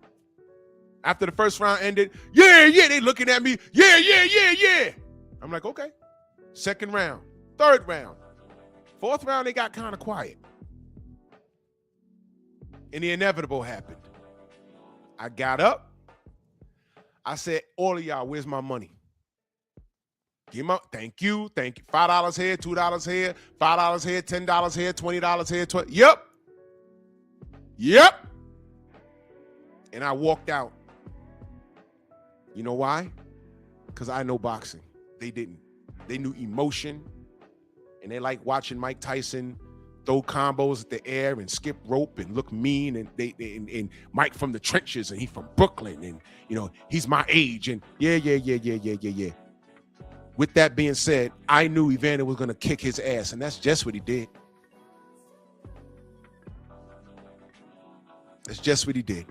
After the first round ended, yeah, they looking at me, yeah. I'm like, okay. Second round, third round. Fourth round, they got kind of quiet. And the inevitable happened. I got up. I said, all of y'all, where's my money? Give my, thank you. $5 here, $2 here, $5 here, $10 here, $20 here, 20. Yep. And I walked out. You know why? Because I know boxing. They didn't. They knew emotion. And they like watching Mike Tyson throw combos at the air and skip rope and look mean. And and Mike from the trenches, and he from Brooklyn, and you know he's my age. And yeah. With that being said, I knew Evander was gonna kick his ass, and that's just what he did. That's just what he did.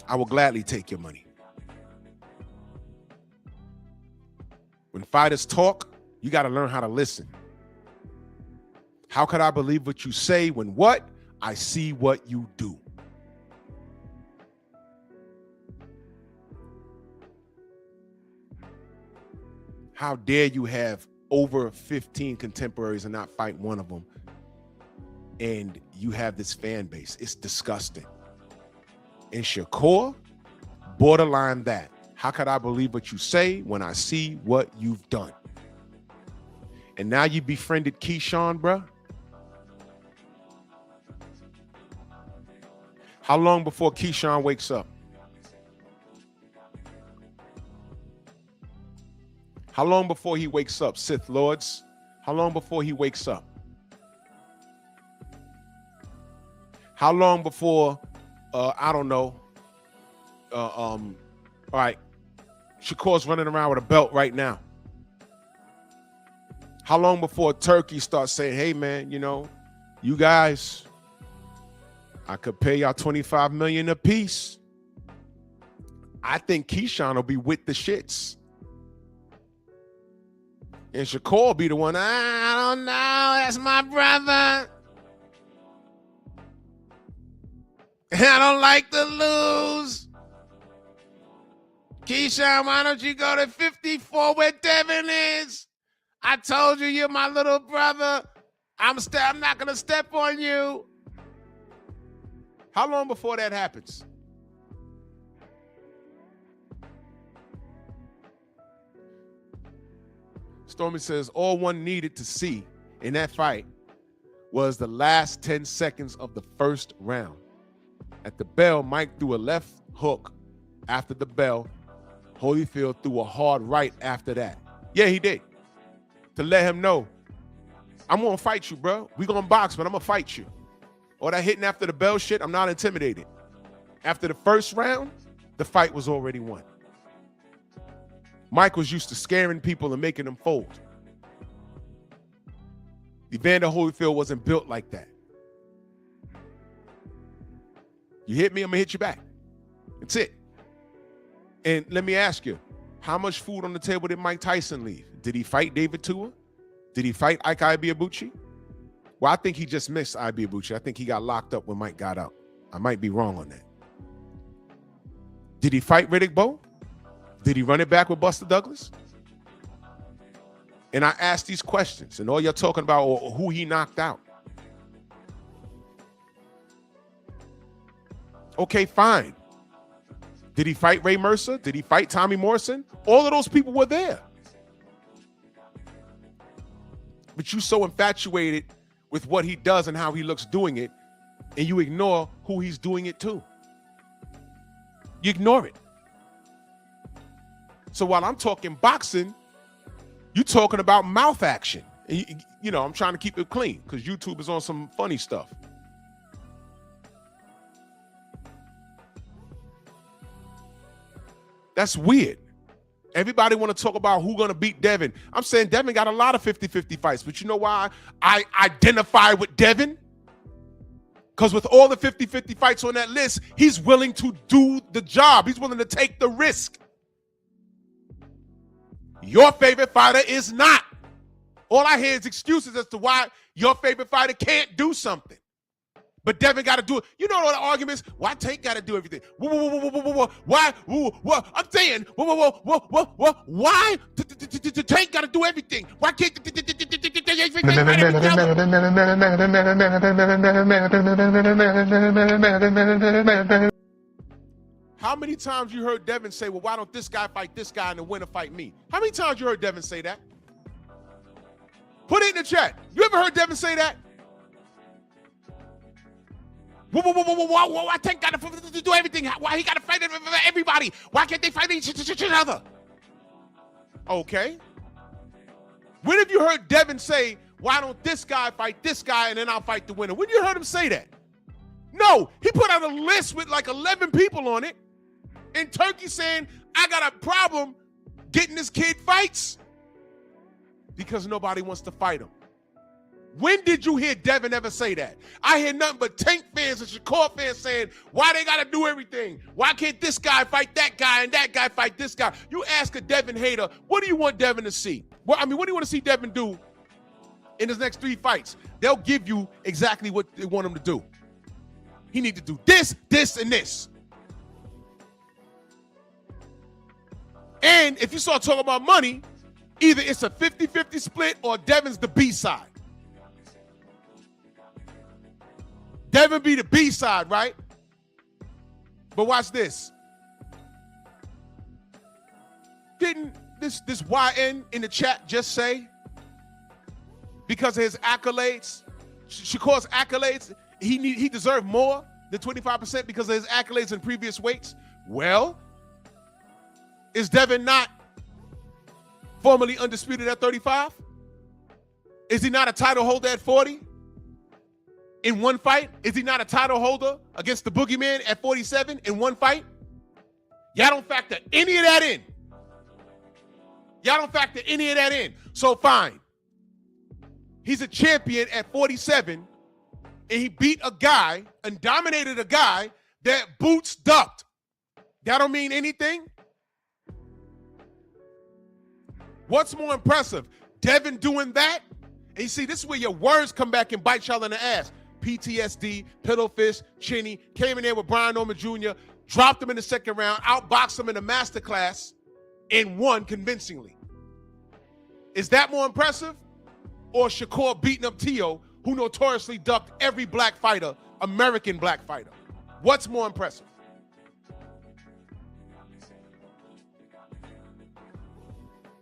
I will gladly take your money. When fighters talk, you got to learn how to listen. How could I believe what you say when what? I see what you do. How dare you have over 15 contemporaries and not fight one of them? And you have this fan base. It's disgusting. And Shakur, borderline that. How could I believe what you say when I see what you've done? And now you befriended Keyshawn, bruh. How long before Keyshawn wakes up? How long before he wakes up, Sith Lords? How long before he wakes up? How long before, I don't know, all right, Shakur's running around with a belt right now. How long before Turkey starts saying, hey, man, you know, you guys, I could pay y'all $25 million a piece. I think Keyshawn will be with the shits. And Shakur will be the one, I don't know, that's my brother. I don't like to lose. Keyshawn, why don't you go to 54 where Devin is? I told you you're my little brother. I'm not going to step on you. How long before that happens? Stormy says, all one needed to see in that fight was the last 10 seconds of the first round. At the bell, Mike threw a left hook after the bell. Holyfield threw a hard right after that. Yeah, he did. To let him know, I'm going to fight you, bro. We going to box, but I'm going to fight you. All that hitting after the bell shit, I'm not intimidated. After the first round, the fight was already won. Mike was used to scaring people and making them fold. Evander Holyfield wasn't built like that. You hit me, I'm going to hit you back. That's it. And let me ask you, how much food on the table did Mike Tyson leave? Did he fight David Tua? Did he fight Ike Ibeabuchi? Well, I think he just missed Ibeabuchi. I think he got locked up when Mike got out. I might be wrong on that. Did he fight Riddick Bowe? Did he run it back with Buster Douglas? And I asked these questions, and all you're talking about or who he knocked out. Okay, fine. Did he fight Ray Mercer? Did he fight Tommy Morrison? All of those people were there. But you so infatuated with what he does and how he looks doing it, and you ignore who he's doing it to. You ignore it. So while I'm talking boxing, you're talking about mouth action. And you know, I'm trying to keep it clean because YouTube is on some funny stuff. That's weird. Everybody want to talk about who's going to beat Devin. I'm saying Devin got a lot of 50-50 fights, but you know why I identify with Devin? Because with all the 50-50 fights on that list, he's willing to do the job. He's willing to take the risk. Your favorite fighter is not. All I hear is excuses as to why your favorite fighter can't do something. But Devin got to do it. You know what the arguments? Why Tank got to do everything? Why? I'm saying, why Tank got to do everything? Why can't How many times you heard Devin say, well, why don't this guy fight this guy and the winner fight me? How many times you heard Devin say that? Put it in the chat. You ever heard Devin say that? Why Tank got to do everything? Why he got to fight everybody? Why can't they fight each other? Okay. When have you heard Devin say, why don't this guy fight this guy and then I'll fight the winner? When you heard him say that? No, he put out a list with like 11 people on it. And Turkey saying, I got a problem getting this kid fights because nobody wants to fight him. When did you hear Devin ever say that? I hear nothing but Tank fans and Shakur fans saying, why they got to do everything? Why can't this guy fight that guy and that guy fight this guy? You ask a Devin hater, what do you want Devin to see? Well, what do you want to see Devin do in his next 3 fights? They'll give you exactly what they want him to do. He needs to do this, this, and this. And if you start talking about money, either it's a 50-50 split or Devin's the B-side. Devin be the B-side, right? But watch this. Didn't this YN in the chat just say, because of his accolades, Shakur's accolades, he deserved more than 25% because of his accolades in previous weights? Well, is Devin not formerly undisputed at 35? Is he not a title holder at 40? In one fight? Is he not a title holder against the Boogeyman at 47 in one fight? Y'all don't factor any of that in. Y'all don't factor any of that in. So fine. He's a champion at 47, and he beat a guy and dominated a guy that Boots ducked. That don't mean anything? What's more impressive? Devin doing that? And you see, this is where your words come back and bite y'all in the ass. PTSD, Piddlefish, Chinny, came in there with Brian Norman Jr., dropped him in the second round, outboxed him in the masterclass, and won convincingly. Is that more impressive? Or Shakur beating up Tio, who notoriously ducked every black fighter, American black fighter? What's more impressive?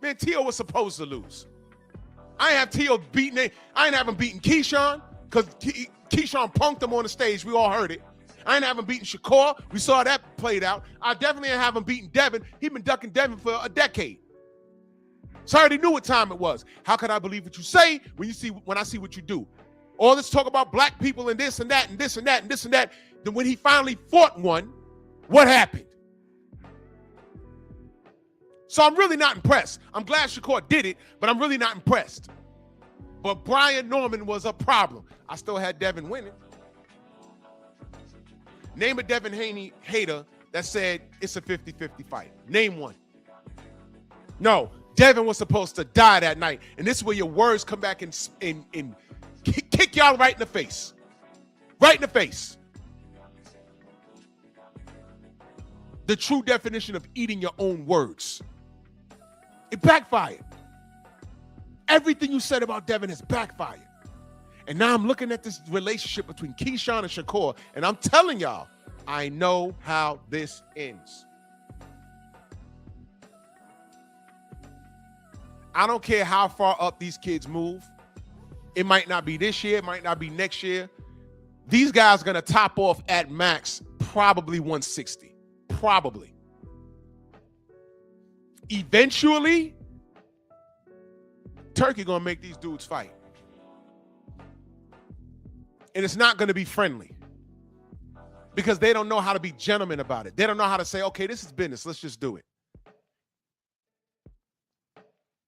Man, Tio was supposed to lose. I ain't have Tio beating. I ain't have him beating Keyshawn because Keyshawn punked him on the stage. We all heard it. I ain't have him beating Shakur. We saw that played out. I definitely ain't have him beating Devin. He been ducking Devin for a decade. So I already knew what time it was. How could I believe what you say when I see what you do? All this talk about black people and this and that and this and that and this and that. Then when he finally fought one, what happened? So I'm really not impressed. I'm glad Shakur did it, but I'm really not impressed. But Brian Norman was a problem. I still had Devin winning. Name a Devin Haney hater that said it's a 50-50 fight. Name one. No, Devin was supposed to die that night. And this is where your words come back and kick y'all right in the face. Right in the face. The true definition of eating your own words. It backfired. Everything you said about Devin has backfired. And now I'm looking at this relationship between Keyshawn and Shakur, and I'm telling y'all, I know how this ends. I don't care how far up these kids move. It might not be this year, it might not be next year. These guys are going to top off at max probably 160. Probably. Eventually, Turkey going to make these dudes fight. And it's not going to be friendly because they don't know how to be gentlemen about it. They don't know how to say, okay, this is business. Let's just do it.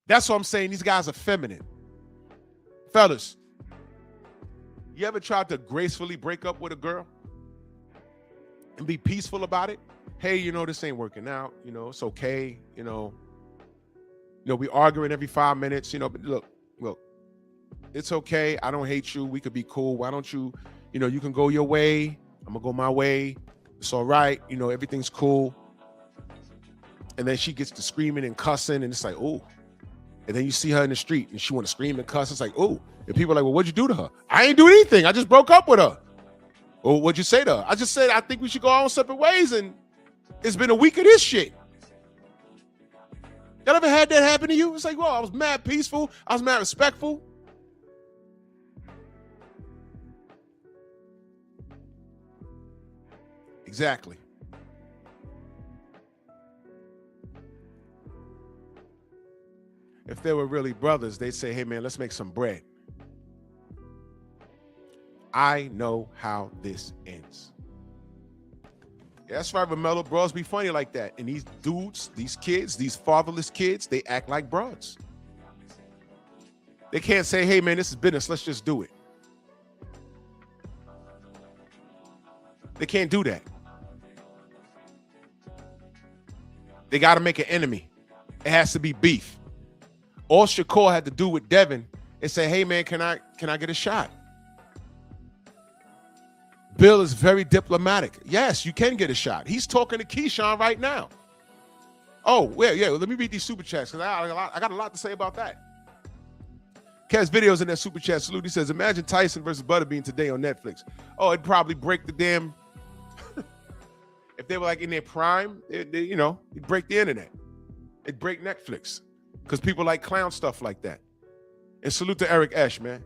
That's what I'm saying. These guys are feminine. Fellas, you ever tried to gracefully break up with a girl and be peaceful about it? Hey, this ain't working out. It's okay. We arguing every 5 minutes. But look, it's okay. I don't hate you. We could be cool. Why don't you, you can go your way. I'm gonna go my way. It's all right. Everything's cool. And then she gets to screaming and cussing, and it's like, oh. And then you see her in the street, and she want to scream and cuss. It's like, oh. And people are like, well, what'd you do to her? I ain't do anything. I just broke up with her. Well, what'd you say to her? I just said, I think we should go our own separate ways, and it's been a week of this shit. Y'all ever had that happen to you? It's like, well, I was mad peaceful. I was mad respectful. Exactly. If they were really brothers, they'd say, hey, man, let's make some bread. I know how this ends. Yeah, that's right, Romello. Bros be funny like that. And these dudes, these kids, these fatherless kids, they act like broads. They can't say, hey, man, this is business. Let's just do it. They can't do that. They got to make an enemy. It has to be beef. All Shakur had to do with Devin is say, hey, man, can I get a shot? Bill is very diplomatic. Yes, you can get a shot. He's talking to Keyshawn right now. Oh, yeah. Let me read these super chats because I got a lot to say about that. Kev's videos in that super chat. Salute. He says, imagine Tyson versus Butterbean today on Netflix. Oh, it'd probably break the damn... If they were like in their prime, it'd break the internet. It'd break Netflix because people like clown stuff like that. And salute to Eric Esch, man.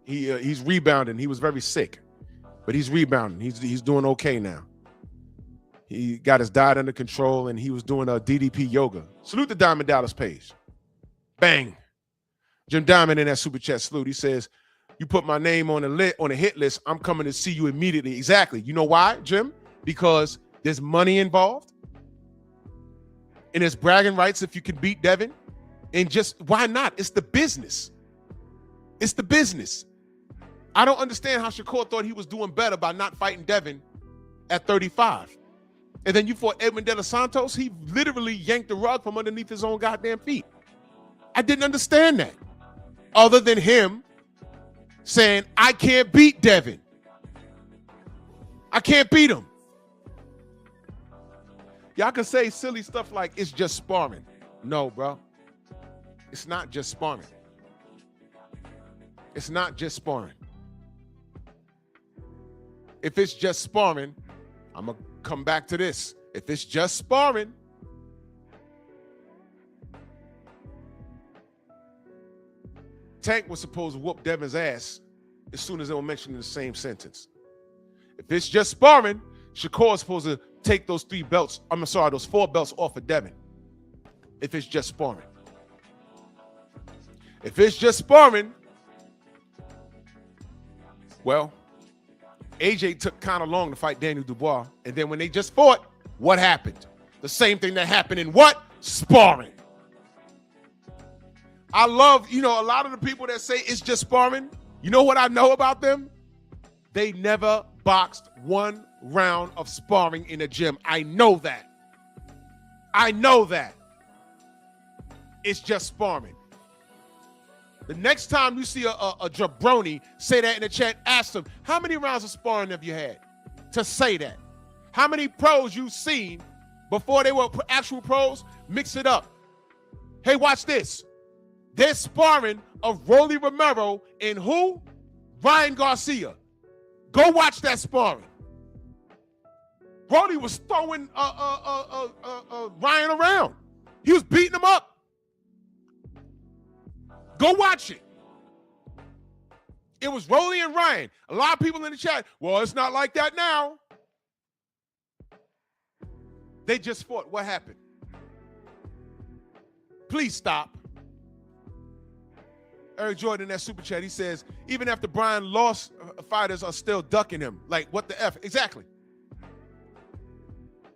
He's rebounding. He was very sick, but he's rebounding. He's doing okay now. He got his diet under control, and he was doing DDP yoga. Salute to Diamond Dallas Page. Bang. Jim Diamond in that super chat salute. He says, you put my name on a hit list, I'm coming to see you immediately. Exactly. You know why, Jim? Because there's money involved. And there's bragging rights if you can beat Devin. And just, why not? It's the business. It's the business. I don't understand how Shakur thought he was doing better by not fighting Devin at 35. And then you fought Edwin De Los Santos. He literally yanked the rug from underneath his own goddamn feet. I didn't understand that. Other than him saying, I can't beat Devin. I can't beat him. Y'all can say silly stuff like it's just sparring. No, bro. It's not just sparring. It's not just sparring. If it's just sparring, I'm going to come back to this. If it's just sparring, Tank was supposed to whoop Devin's ass as soon as they were mentioned in the same sentence. If it's just sparring, Shakur is supposed to take those those 4 belts off of Devin. If it's just sparring. If it's just sparring, well, AJ took kind of long to fight Daniel Dubois. And then when they just fought, what happened? The same thing that happened in what? Sparring. I love, a lot of the people that say it's just sparring. You know what I know about them? They never boxed one round of sparring in a gym. I know that. I know that. It's just sparring. The next time you see a jabroni say that in the chat, ask them, how many rounds of sparring have you had to say that? How many pros you've seen before they were actual pros? Mix it up. Hey, watch this. They're sparring of Rolly Romero and who? Ryan Garcia. Go watch that sparring. Rolly was throwing Ryan around. He was beating him up. Go watch it. It was Rolly and Ryan. A lot of people in the chat, well, it's not like that now. They just fought. What happened? Please stop. Eric Jordan in that super chat, he says, even after Brian lost, fighters are still ducking him. Like, what the F? Exactly.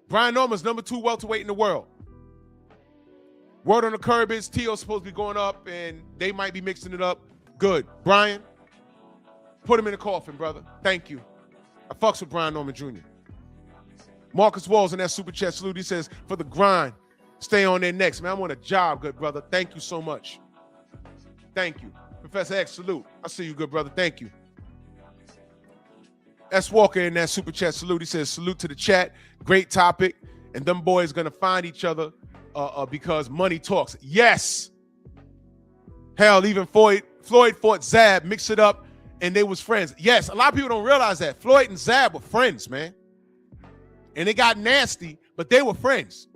Brian Norman's #2 welterweight in the world. Word on the curb is T.O.'s supposed to be going up, and they might be mixing it up. Good. Brian, put him in the coffin, brother. Thank you. I fucks with Brian Norman Jr. Marcus Walls in that super chat salute. He says, for the grind, stay on their necks. Man, I'm on a job, good brother. Thank you so much. Thank you. Professor X, salute. I see you, good brother. Thank you. S. Walker in that super chat salute. He says, salute to the chat. Great topic. And them boys going to find each other because money talks. Yes. Hell, even Floyd fought Zab, mixed it up, and they was friends. Yes, a lot of people don't realize that. Floyd and Zab were friends, man. And it got nasty, but they were friends.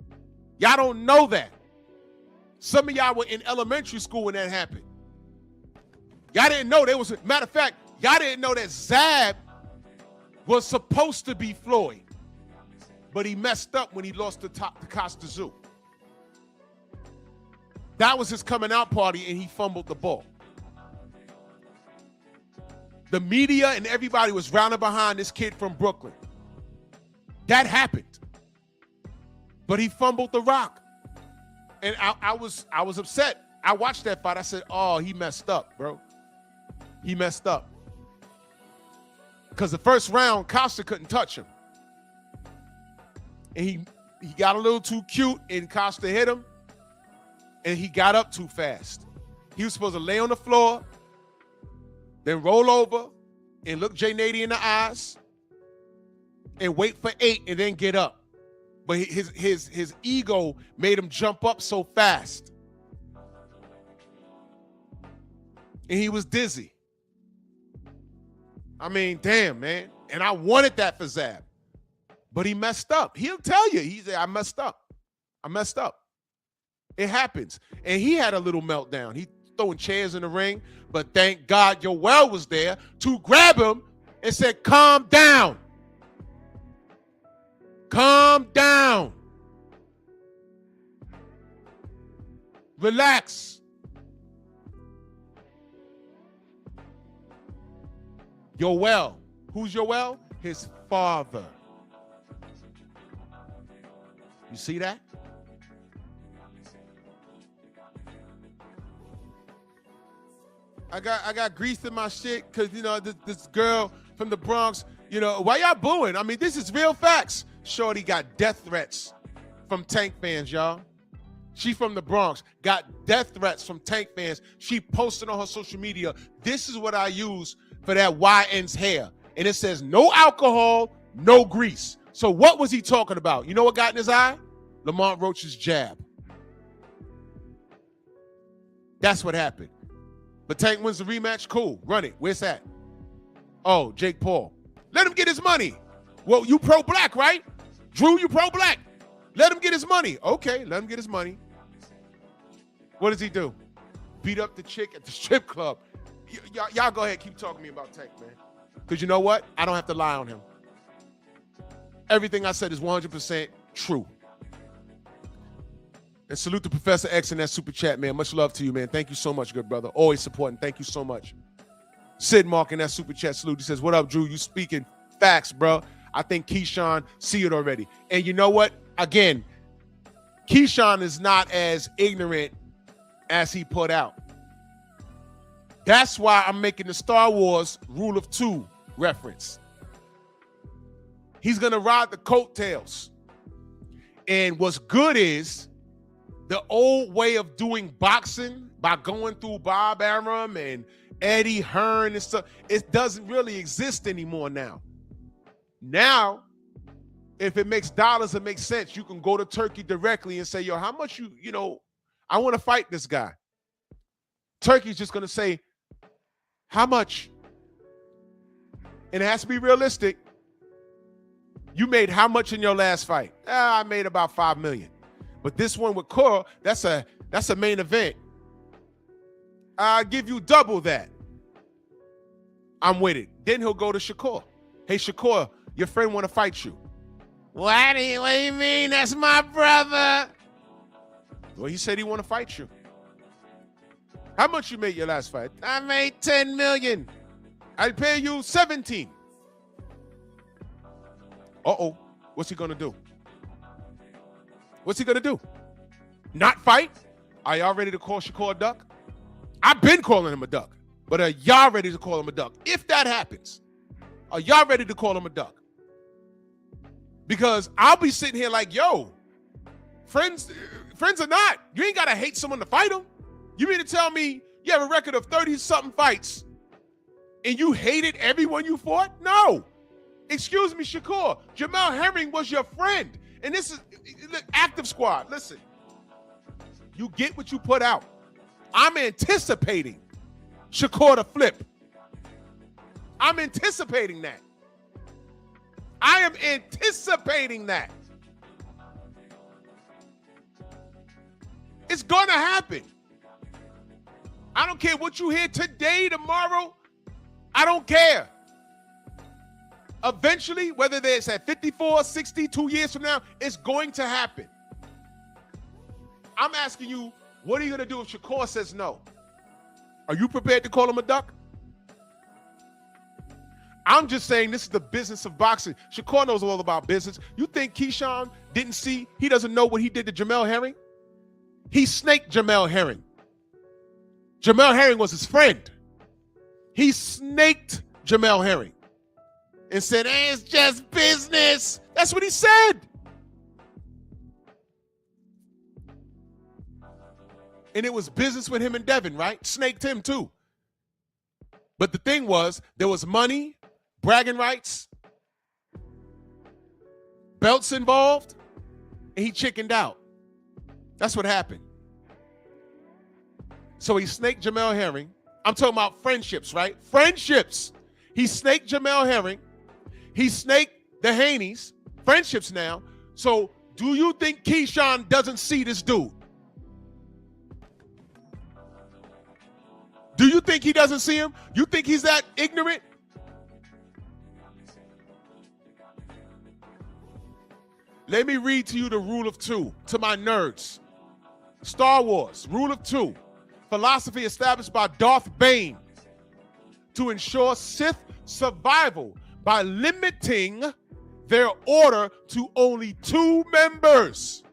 Y'all don't know that. Some of y'all were in elementary school when that happened. Y'all didn't know there was, matter of fact, y'all didn't know that Zab was supposed to be Floyd, but he messed up when he lost to Costa Zoo. That was his coming out party, and he fumbled the ball. The media and everybody was rounding behind this kid from Brooklyn. That happened. But he fumbled the rock. And I was upset. I watched that fight. I said, oh, he messed up, bro. He messed up. Because the first round, Costa couldn't touch him. And he got a little too cute, and Costa hit him. And he got up too fast. He was supposed to lay on the floor, then roll over and look Jay Nady in the eyes and wait for 8 and then get up. But his ego made him jump up so fast. And he was dizzy. I mean, damn, man. And I wanted that for Zab. But he messed up. He'll tell you. He said, I messed up. I messed up. It happens. And he had a little meltdown. He throwing chairs in the ring, but thank God Yoel was there to grab him and said, calm down. Calm down. Relax. Yoel. Who's Yoel? His father. You see that? I got grease in my shit because, you know, this girl from the Bronx, you know, why y'all booing? I mean, this is real facts. Shorty got death threats from Tank fans, y'all. She from the Bronx, got death threats from Tank fans. She posted on her social media, this is what I use for that YN's hair. And it says, no alcohol, no grease. So what was he talking about? You know what got in his eye? Lamont Roach's jab. That's what happened. But Tank wins the rematch. Cool. Run it. Where's that? Oh, Jake Paul. Let him get his money. Well, you pro-black, right? Drew, you pro-black. Let him get his money. Okay, let him get his money. What does he do? Beat up the chick at the strip club. Y'all go ahead. Keep talking to me about Tank, man. Because you know what? I don't have to lie on him. Everything I said is 100% true. And salute to Professor X in that super chat, man. Much love to you, man. Thank you so much, good brother. Always supporting. Thank you so much. Sid Mark in that super chat salute. He says, what up, Drew? You speaking facts, bro. I think Keyshawn see it already. And you know what? Again, Keyshawn is not as ignorant as he put out. That's why I'm making the Star Wars Rule of Two reference. He's going to ride the coattails. And what's good is the old way of doing boxing by going through Bob Arum and Eddie Hearn and stuff, it doesn't really exist anymore now. Now, if it makes dollars, it makes sense. You can go to Turkey directly and say, yo, how much you know, I want to fight this guy. Turkey's just going to say, how much? And it has to be realistic. You made how much in your last fight? I made about $5 million. But this one with Cora, that's a main event. I'll give you double that. I'm with it. Then he'll go to Shakur. Hey, Shakur, your friend want to fight you. What do you mean? That's my brother. Well, he said he want to fight you. How much you made your last fight? I made $10 million. I pay you 17. Uh-oh. What's he going to do? What's he going to do? Not fight? Are y'all ready to call Shakur a duck? I've been calling him a duck, but are y'all ready to call him a duck? If that happens, are y'all ready to call him a duck? Because I'll be sitting here like, yo, friends or not, you ain't got to hate someone to fight them. You mean to tell me you have a record of 30-something fights and you hated everyone you fought? No. Excuse me, Shakur. Jamel Herring was your friend. And this is, look, Active Squad, listen. You get what you put out. I'm anticipating Shakur to flip. I'm anticipating that. I am anticipating that. It's going to happen. I don't care what you hear today, tomorrow. I don't care. Eventually, whether it's at 54, 60, 2 years from now, it's going to happen. I'm asking you, what are you going to do if Shakur says no? Are you prepared to call him a duck? I'm just saying this is the business of boxing. Shakur knows all about business. You think Keyshawn didn't see, he doesn't know what he did to Jamel Herring? He snaked Jamel Herring. Jamel Herring was his friend. He snaked Jamel Herring and said, hey, it's just business. That's what he said. And it was business with him and Devin, right? Snaked him too. But the thing was, there was money, bragging rights, belts involved, and he chickened out. That's what happened. So he snaked Jamel Herring. I'm talking about friendships, right? Friendships. He snaked Jamel Herring. He snaked the Haneys. Friendships now. So do you think Keyshawn doesn't see this dude? Do you think he doesn't see him? You think he's that ignorant? Let me read to you the rule of two to my nerds. Star Wars, rule of two. Philosophy established by Darth Bane to ensure Sith survival by limiting their order to only 2 members.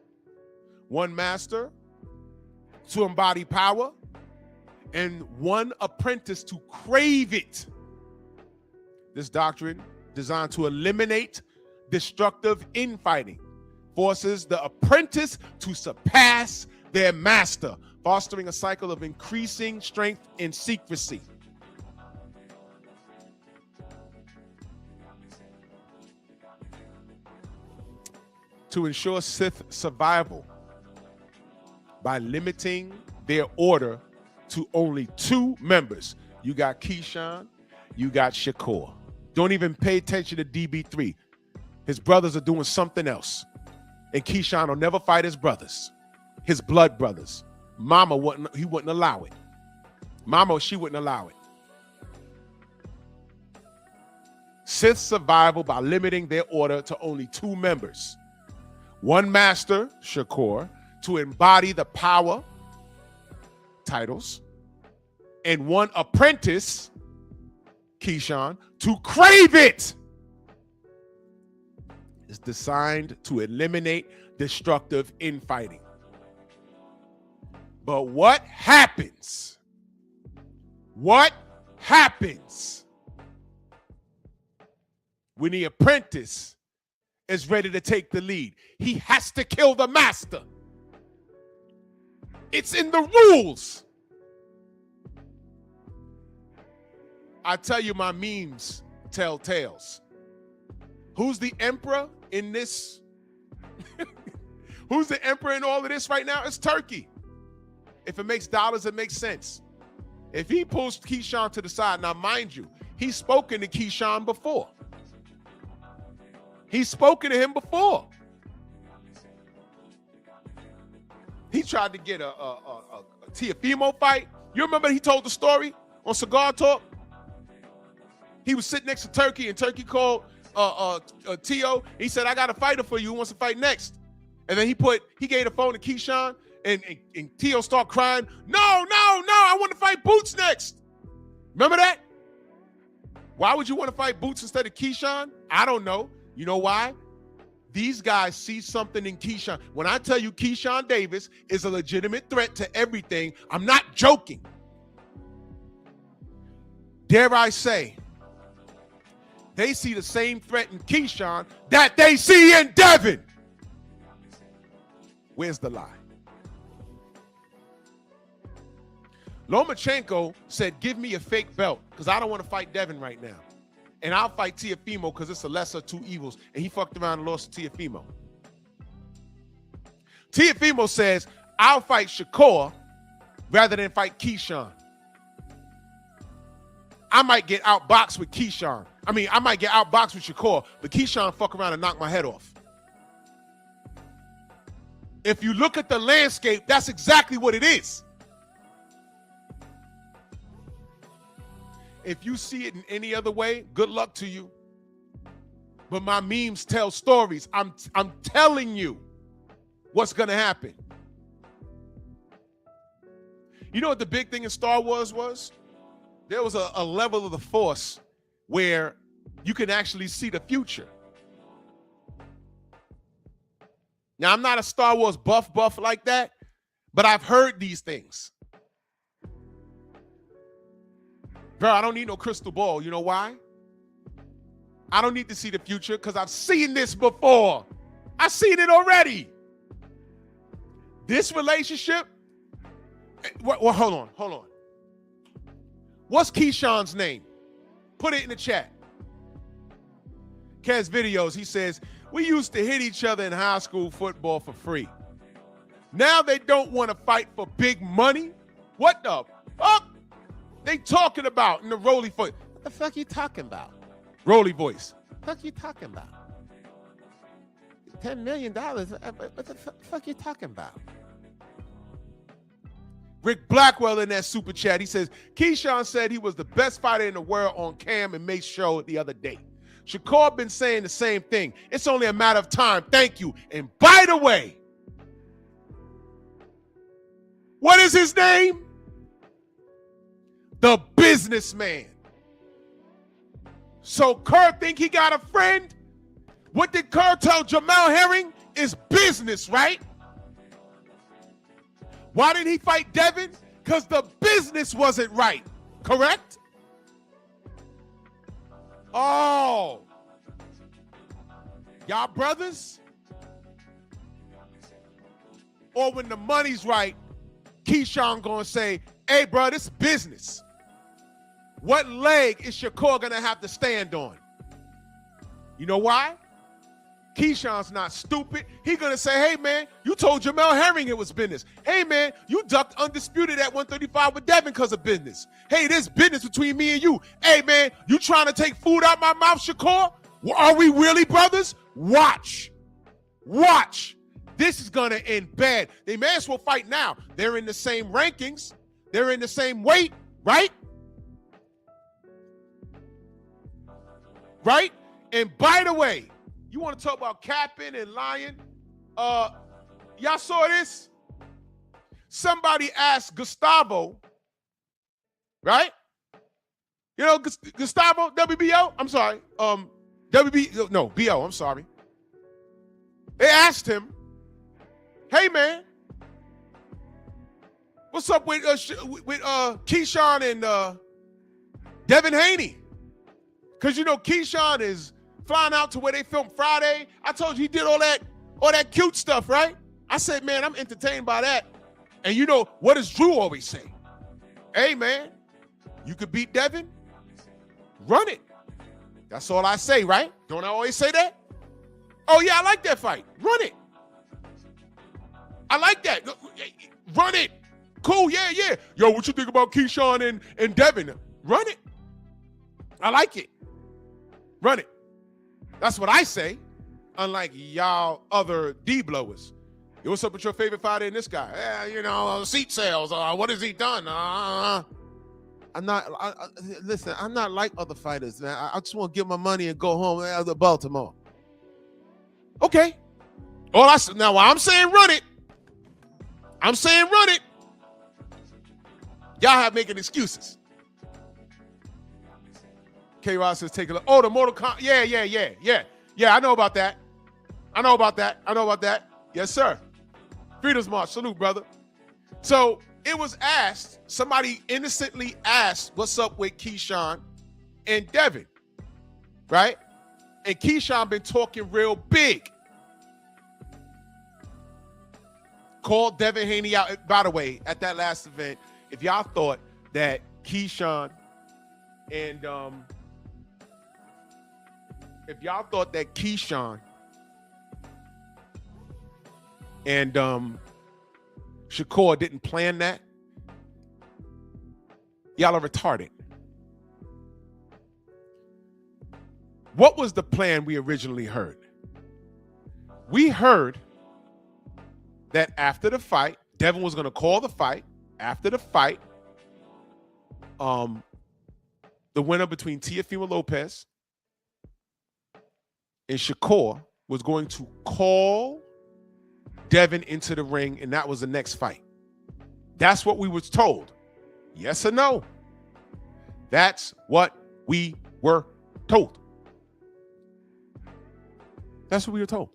1 master to embody power, and 1 apprentice to crave it. This doctrine, designed to eliminate destructive infighting, forces the apprentice to surpass their master, fostering a cycle of increasing strength and secrecy. To ensure Sith survival by limiting their order to only 2 members. You got Keyshawn, you got Shakur. Don't even pay attention to DB3. His brothers are doing something else. And Keyshawn will never fight his brothers, his blood brothers. Mama wouldn't allow it. Mama, she wouldn't allow it. Sith survival by limiting their order to only 2 members. 1 master, Shakur, to embody the power, titles, and 1 apprentice, Keyshawn, to crave it. It's designed to eliminate destructive infighting. But what happens? What happens when the apprentice is ready to take the lead? He has to kill the master. It's in the rules. I tell you, my memes tell tales. Who's the emperor in this? Who's the emperor in all of this right now? It's Turkey. If it makes dollars, it makes sense. If he pulls Keyshawn to the side, now mind you, he's spoken to Keyshawn before. He's spoken to him before. He tried to get a Teofimo fight. You remember he told the story on Cigar Talk? He was sitting next to Turkey, and Turkey called Tio. He said, I got a fighter for you who wants to fight next. And then he gave the phone to Keyshawn, and Tio started crying. No, I want to fight Boots next. Remember that? Why would you want to fight Boots instead of Keyshawn? I don't know. You know why? These guys see something in Keyshawn. When I tell you Keyshawn Davis is a legitimate threat to everything, I'm not joking. Dare I say, they see the same threat in Keyshawn that they see in Devin. Where's the lie? Lomachenko said, give me a fake belt because I don't want to fight Devin right now. And I'll fight Teofimo because it's a lesser of two evils. And he fucked around and lost to Teofimo. Teofimo says, I'll fight Shakur rather than fight Keyshawn. I might get outboxed with Keyshawn. I might get outboxed with Shakur, but Keyshawn fuck around and knock my head off. If you look at the landscape, that's exactly what it is. If you see it in any other way, good luck to you. But my memes tell stories. I'm telling you what's going to happen. You know what the big thing in Star Wars was? There was a level of the Force where you can actually see the future. Now, I'm not a Star Wars buff like that, but I've heard these things. Bro, I don't need no crystal ball. You know why? I don't need to see the future because I've seen this before. I've seen it already. This relationship, well, hold on. What's Keyshawn's name? Put it in the chat. Kez Videos, he says, we used to hit each other in high school football for free. Now they don't want to fight for big money? What the fuck they talking about in the Rolly voice? What the fuck you talking about? Rolly voice. What the fuck you talking about? $10 million? What the fuck you talking about? Rick Blackwell in that super chat, he says, Keyshawn said he was the best fighter in the world on Cam and Mace show the other day. Shakur been saying the same thing. It's only a matter of time. Thank you. And by the way, what is his name? The businessman. So Kerr think he got a friend? What did Kerr tell Jamel Herring? Is business, right? Why didn't he fight Devin? Because the business wasn't right. Correct? Oh. Y'all brothers? Or when the money's right, Keyshawn gonna say, hey, bro, this is business. What leg is Shakur gonna have to stand on? You know why? Keyshawn's not stupid. He gonna say, hey, man, you told Jamel Herring it was business. Hey, man, you ducked undisputed at 135 with Devin because of business. Hey, there's business between me and you. Hey, man, you trying to take food out my mouth, Shakur? Well, are we really brothers? Watch. This is gonna end bad. They may as well fight now. They're in the same rankings. They're in the same weight, right? Right? And by the way, you want to talk about capping and lying? Y'all saw this? Somebody asked Gustavo, right? You know, Gustavo, WBO? I'm sorry. BO, I'm sorry. They asked him, hey, man, what's up with Keyshawn and Devin Haney? Because, you know, Keyshawn is flying out to where they filmed Friday. I told you he did all that cute stuff, right? I said, man, I'm entertained by that. And you know, what does Drew always say? Hey, man, you could beat Devin, run it. That's all I say, right? Don't I always say that? Oh, yeah, I like that fight. Run it. I like that. Run it. Cool, yeah. Yo, what you think about Keyshawn and Devin? Run it. I like it. Run it. That's what I say, unlike y'all other D-blowers. Yo, what's up with your favorite fighter and this guy? Yeah, you know, seat sales. What has he done? Listen, I'm not like other fighters, man. I just want to get my money and go home to Baltimore. Okay. Now, while I'm saying run it, y'all have making excuses. K-Rod says take a look. Oh, the Mortal Kombat. Yeah. Yeah, I know about that. I know about that. Yes, sir. Freedom's March. Salute, brother. So it was asked, somebody innocently asked, what's up with Keyshawn and Devin, right? And Keyshawn been talking real big. Called Devin Haney out. By the way, at that last event, if y'all thought that Keyshawn and Shakur didn't plan that, y'all are retarded. What was the plan we originally heard? We heard that after the fight, Devin was going to call the fight. After the fight, the winner between Teofimo Lopez and Shakur was going to call Devin into the ring, and that was the next fight. That's what we was told. Yes or no? That's what we were told. That's what we were told.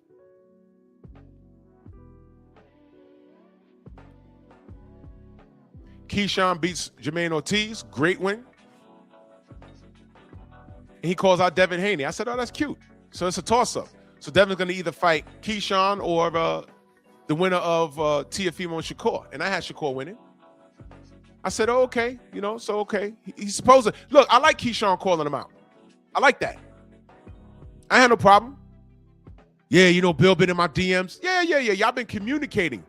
Keyshawn beats Jermaine Ortiz. Great win. And he calls out Devin Haney. I said, oh, that's cute. So it's a toss-up. So Devin's going to either fight Keyshawn or the winner of Teofimo and Shakur. And I had Shakur winning. I said, oh, okay. You know, so okay. He's supposed to. Look, I like Keyshawn calling him out. I like that. I had no problem. Yeah, you know, Bill been in my DMs. Yeah. Y'all been communicating.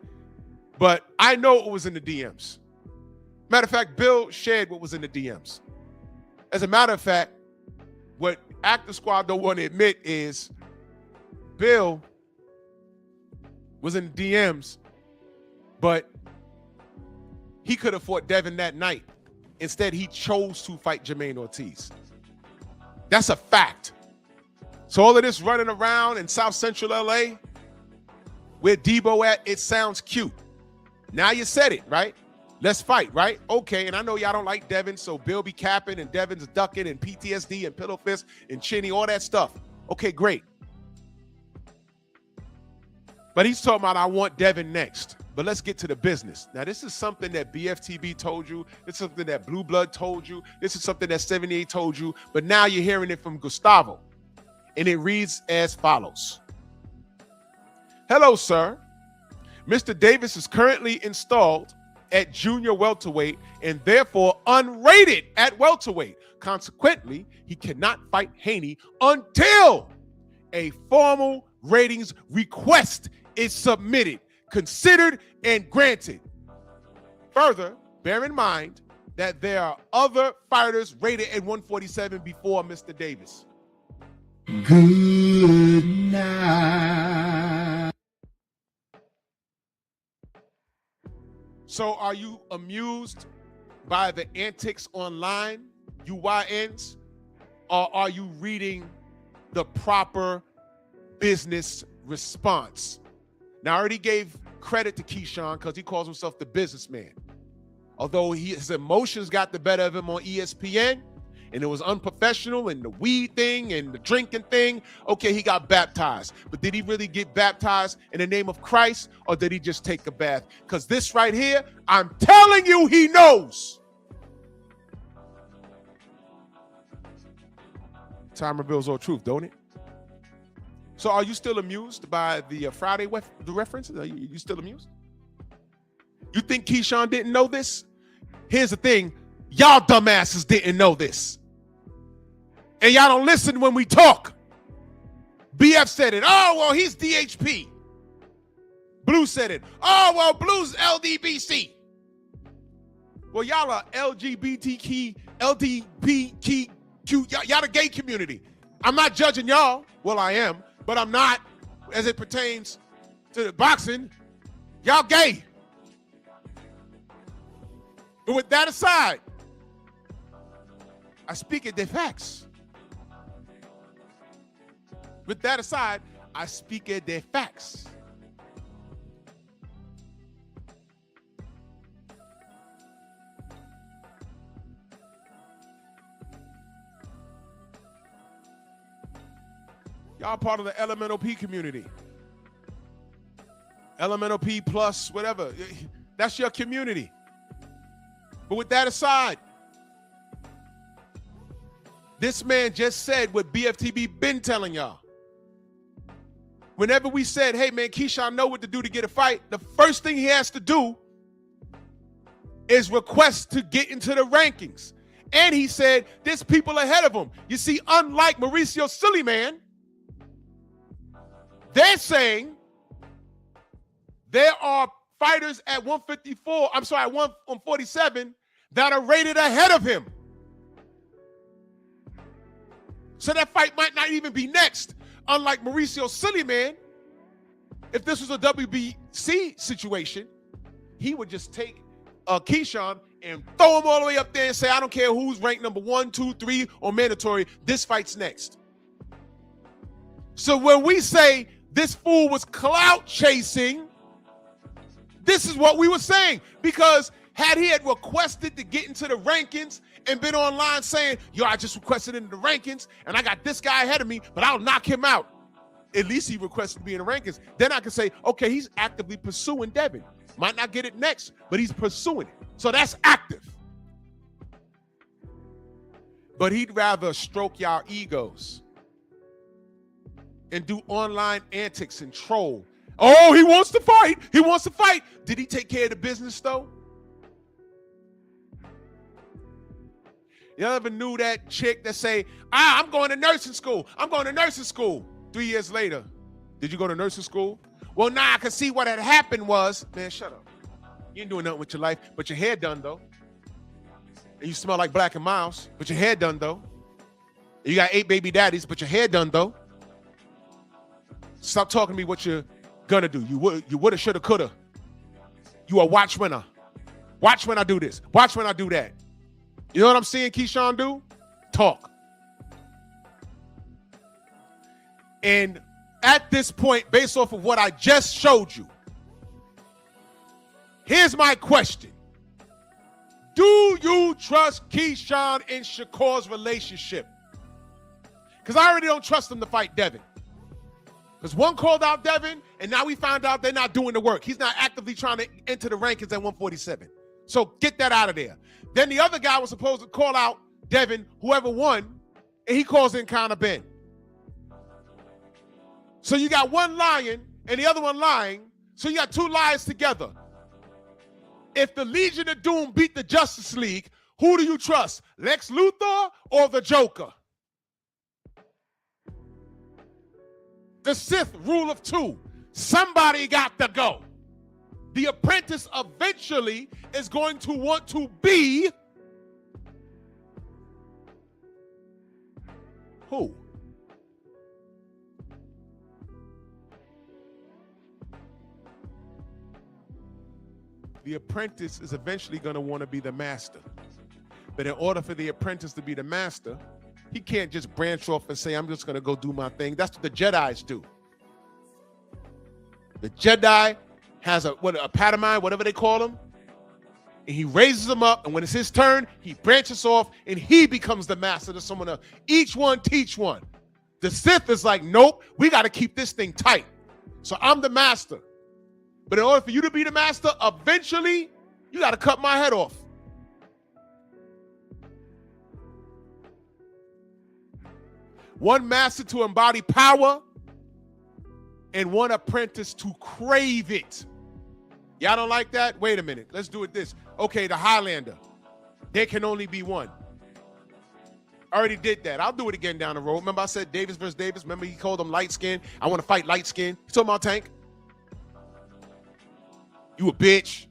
But I know it was in the DMs. Matter of fact, Bill shared what was in the DMs. As a matter of fact, what Active Squad don't want to admit is Bill was in the DMs, but he could have fought Devin that night. Instead, he chose to fight Jermaine Ortiz. That's a fact. So all of this running around in South Central LA, where Debo at, it sounds cute. Now you said it, right? Let's fight, right? Okay, and I know y'all don't like Devin, so Bill be capping and Devin's ducking and PTSD and pillow fist and chinny, all that stuff. Okay, great. But he's talking about, I want Devin next. But let's get to the business. Now, this is something that BFTB told you. This is something that Blue Blood told you. This is something that 78 told you. But now you're hearing it from Gustavo. And it reads as follows. Hello, sir. Mr. Davis is currently installed at junior welterweight and therefore unrated at welterweight. Consequently, he cannot fight Haney until a formal ratings request is submitted, considered, and granted. Further, bear in mind that there are other fighters rated at 147 before Mr. Davis. Good night. So are you amused by the antics online, UYNs, or are you reading the proper business response? Now, I already gave credit to Keyshawn because he calls himself the businessman. Although his emotions got the better of him on ESPN, and it was unprofessional, and the weed thing and the drinking thing, okay, he got baptized. But did he really get baptized in the name of Christ, or did he just take a bath? Because this right here, I'm telling you, he knows. Time reveals all truth, don't it? So are you still amused by the Friday the reference? Are you still amused? You think Keyshawn didn't know this? Here's the thing. Y'all dumbasses didn't know this. And y'all don't listen when we talk. BF said it. Oh, well, he's DHP. Blue said it. Oh, well, Blue's LDBC. Well, y'all are LGBTQ, y'all the gay community. I'm not judging y'all. Well, I am, but I'm not as it pertains to the boxing. Y'all gay. But with that aside, I speak at the facts. With that aside, I speak at the facts. Y'all part of the Elemental P community. Elemental P plus, whatever. That's your community. But with that aside, this man just said what BFTB been telling y'all. Whenever we said, hey man, Keyshawn know what to do to get a fight, the first thing he has to do is request to get into the rankings. And he said, there's people ahead of him. You see, unlike Mauricio Suleiman, they're saying there are fighters at 147 that are rated ahead of him. So that fight might not even be next. Unlike Mauricio Suleiman, if this was a WBC situation, he would just take Keyshawn and throw him all the way up there and say, I don't care who's ranked number 1, 2, 3, or mandatory, this fight's next. So when we say this fool was clout chasing, this is what we were saying. Because had he had requested to get into the rankings and been online saying, yo, I just requested into the rankings and I got this guy ahead of me, but I'll knock him out. At least he requested to be in the rankings. Then I can say, okay, he's actively pursuing Devin. Might not get it next, but he's pursuing it. So that's active. But he'd rather stroke y'all egos and do online antics and troll. Oh, he wants to fight. He wants to fight. Did he take care of the business, though? You ever knew that chick that say, I'm going to nursing school. I'm going to nursing school. 3 years later, did you go to nursing school? Well, nah, I can see what had happened was, man, shut up. You ain't doing nothing with your life, but your hair done, though. And you smell like Black and Miles, but your hair done, though. And you got 8 baby daddies, but your hair done, though. Stop talking to me what you're gonna do. You woulda, shoulda, coulda. You a watch winner. Watch when I do this. Watch when I do that. You know what I'm seeing Keyshawn do? Talk. And at this point, based off of what I just showed you, here's my question. Do you trust Keyshawn and Shakur's relationship? Because I already don't trust him to fight Devin. Because one called out Devin, and now we found out they're not doing the work. He's not actively trying to enter the rankings at 147. So get that out of there. Then the other guy was supposed to call out Devin, whoever won, and he calls in Conor Ben. So you got one lying and the other one lying. So you got 2 liars together. If the Legion of Doom beat the Justice League, who do you trust? Lex Luthor or the Joker? The Sith rule of 2. Somebody got to go. The apprentice eventually is going to want to be who? The apprentice is eventually going to want to be the master. But in order for the apprentice to be the master, he can't just branch off and say, I'm just going to go do my thing. That's what the Jedis do. The Jedi has a Padawan, whatever they call him, and he raises them up, and when it's his turn, he branches off, and he becomes the master to someone else. Each one teach one. The Sith is like, nope, we got to keep this thing tight. So I'm the master. But in order for you to be the master, eventually, you got to cut my head off. One master to embody power and one apprentice to crave it. Y'all don't like that? Wait a minute. Let's do it this. Okay, the Highlander. There can only be one. I already did that. I'll do it again down the road. Remember I said Davis versus Davis? Remember he called him light skin? I want to fight light skin. You talking about Tank? You a bitch.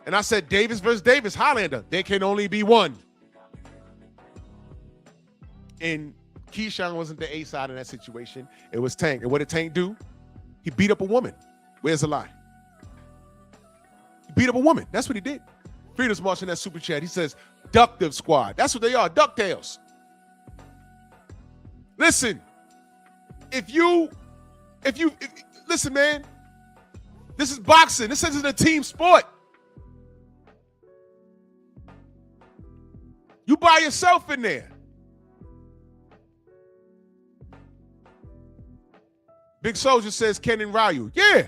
And I said Davis versus Davis, Highlander. There can only be one. And Keyshawn wasn't the A side in that situation. It was Tank. And what did Tank do? He beat up a woman. Where's the lie? He beat up a woman. That's what he did. Freedom's marching that super chat. He says, Ductive Squad. That's what they are, DuckTales. Listen, if you listen, man, this is boxing. This isn't a team sport. You by yourself in there. Big Soldier says Ken and Ryu. Yeah,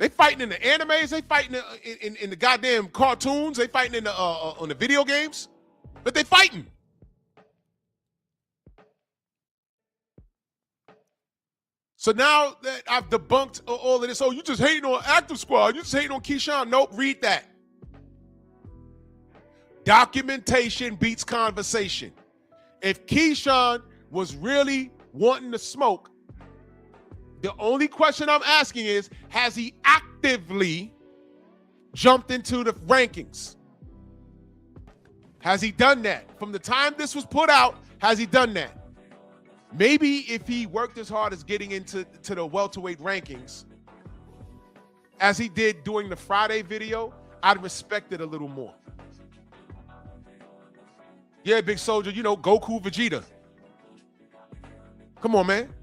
They fighting in the animes. They fighting in the goddamn cartoons. They fighting in the on the video games. But they fighting. So now that I've debunked all of this, oh, you just hating on Active Squad. You just hating on Keyshawn. Nope, read that. Documentation beats conversation. If Keyshawn was really wanting to smoke, the only question I'm asking is, has he actively jumped into the rankings? Has he done that? From the time this was put out, has he done that? Maybe if he worked as hard as getting into the welterweight rankings as he did during the Friday video, I'd respect it a little more. Yeah, big soldier, you know, Goku, Vegeta. Come on, man.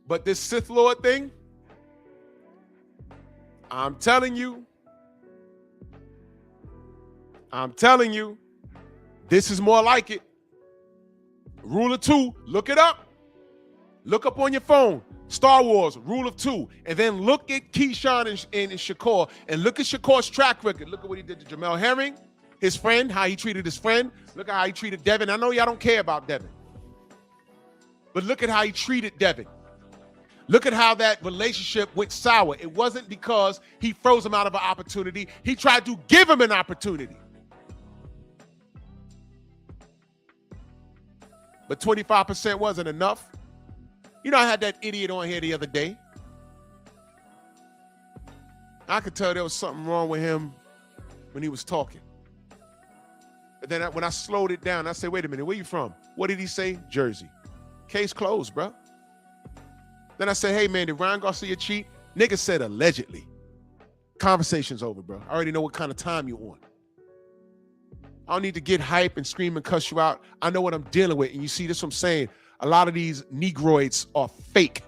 But this Sith Lord thing, I'm telling you, this is more like it. Rule of 2, look it up. Look up on your phone. Star Wars, Rule of 2. And then look at Keyshawn and Shakur, and look at Shakur's track record. Look at what he did to Jamel Herring, his friend, how he treated his friend. Look at how he treated Devin. I know y'all don't care about Devin, but look at how he treated Devin. Look at how that relationship went sour. It wasn't because he froze him out of an opportunity. He tried to give him an opportunity. But 25% wasn't enough. You know, I had that idiot on here the other day. I could tell there was something wrong with him when he was talking. But then when I slowed it down, I said, wait a minute, where you from? What did he say? Jersey. Case closed, bro. Then I said, hey, man, did Ryan Garcia cheat? Nigga said allegedly. Conversation's over, bro. I already know what kind of time you on. I don't need to get hype and scream and cuss you out. I know what I'm dealing with. And you see, this is what I'm saying. A lot of these Negroids are fake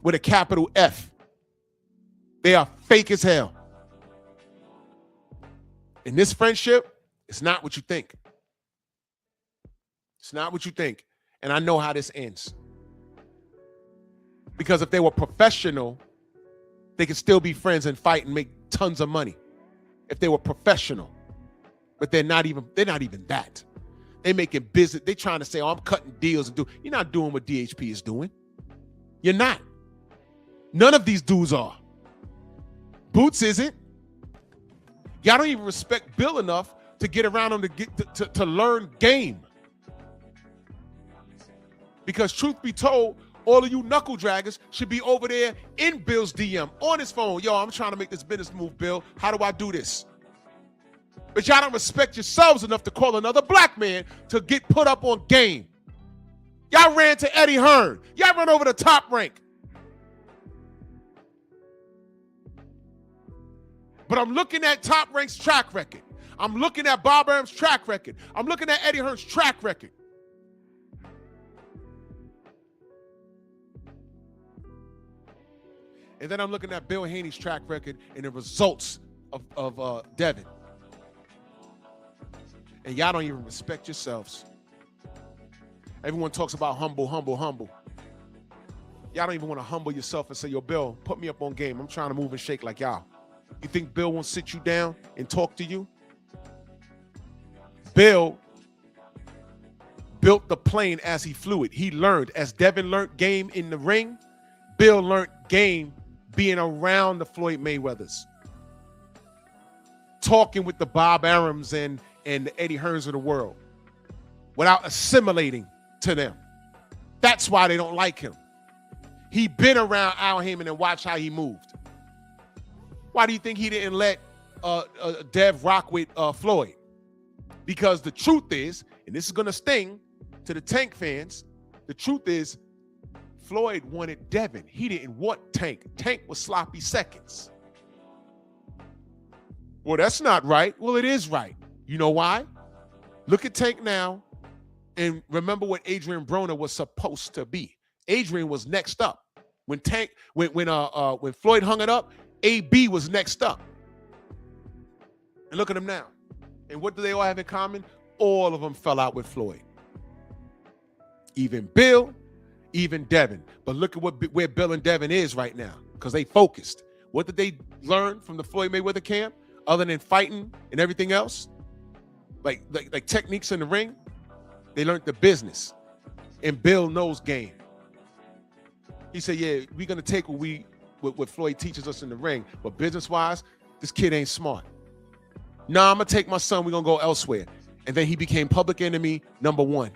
with a capital F. They are fake as hell. In this friendship, it's not what you think. It's not what you think. And I know how this ends. Because if they were professional, they could still be friends and fight and make tons of money. If they were professional. But they're not even that. They making business. They trying to say, oh, I'm cutting deals and do. You're not doing what DHP is doing. You're not. None of these dudes are. Boots isn't. Y'all don't even respect Bill enough to get around him to learn game. Because truth be told, all of you knuckle draggers should be over there in Bill's DM on his phone. Yo, I'm trying to make this business move, Bill. How do I do this? But y'all don't respect yourselves enough to call another black man to get put up on game. Y'all ran to Eddie Hearn. Y'all run over the Top Rank. But I'm looking at Top Rank's track record. I'm looking at Bob Arum's track record. I'm looking at Eddie Hearn's track record. And then I'm looking at Bill Haney's track record and the results of Devin. And y'all don't even respect yourselves. Everyone talks about humble, humble, humble. Y'all don't even want to humble yourself and say, yo, Bill, put me up on game. I'm trying to move and shake like y'all. You think Bill won't sit you down and talk to you? Bill built the plane as he flew it. He learned. As Devin learned game in the ring, Bill learned game being around the Floyd Mayweathers. Talking with the Bob Arums and the Eddie Hearns of the world without assimilating to them. That's why they don't like him. He been around Al Heyman and watched how he moved. Why do you think he didn't let Dev rock with Floyd? Because the truth is, and this is going to sting to the Tank fans, the truth is Floyd wanted Devin. He didn't want Tank. Tank was sloppy seconds. Well, that's not right. Well, it is right. You know why? Look at Tank now and remember what Adrian Broner was supposed to be. Adrian was next up. When Floyd hung it up, AB was next up. And look at them now. And what do they all have in common? All of them fell out with Floyd. even Bill, even Devin. But look at where Bill and Devin is right now, because they focused. What did they learn from the Floyd Mayweather camp, other than fighting and everything else? Like techniques in the ring? They learned the business. And Bill knows game. He said, yeah, we're going to take what Floyd teaches us in the ring, but business-wise, this kid ain't smart. Nah, I'm going to take my son, we're going to go elsewhere. And then he became public enemy number 1.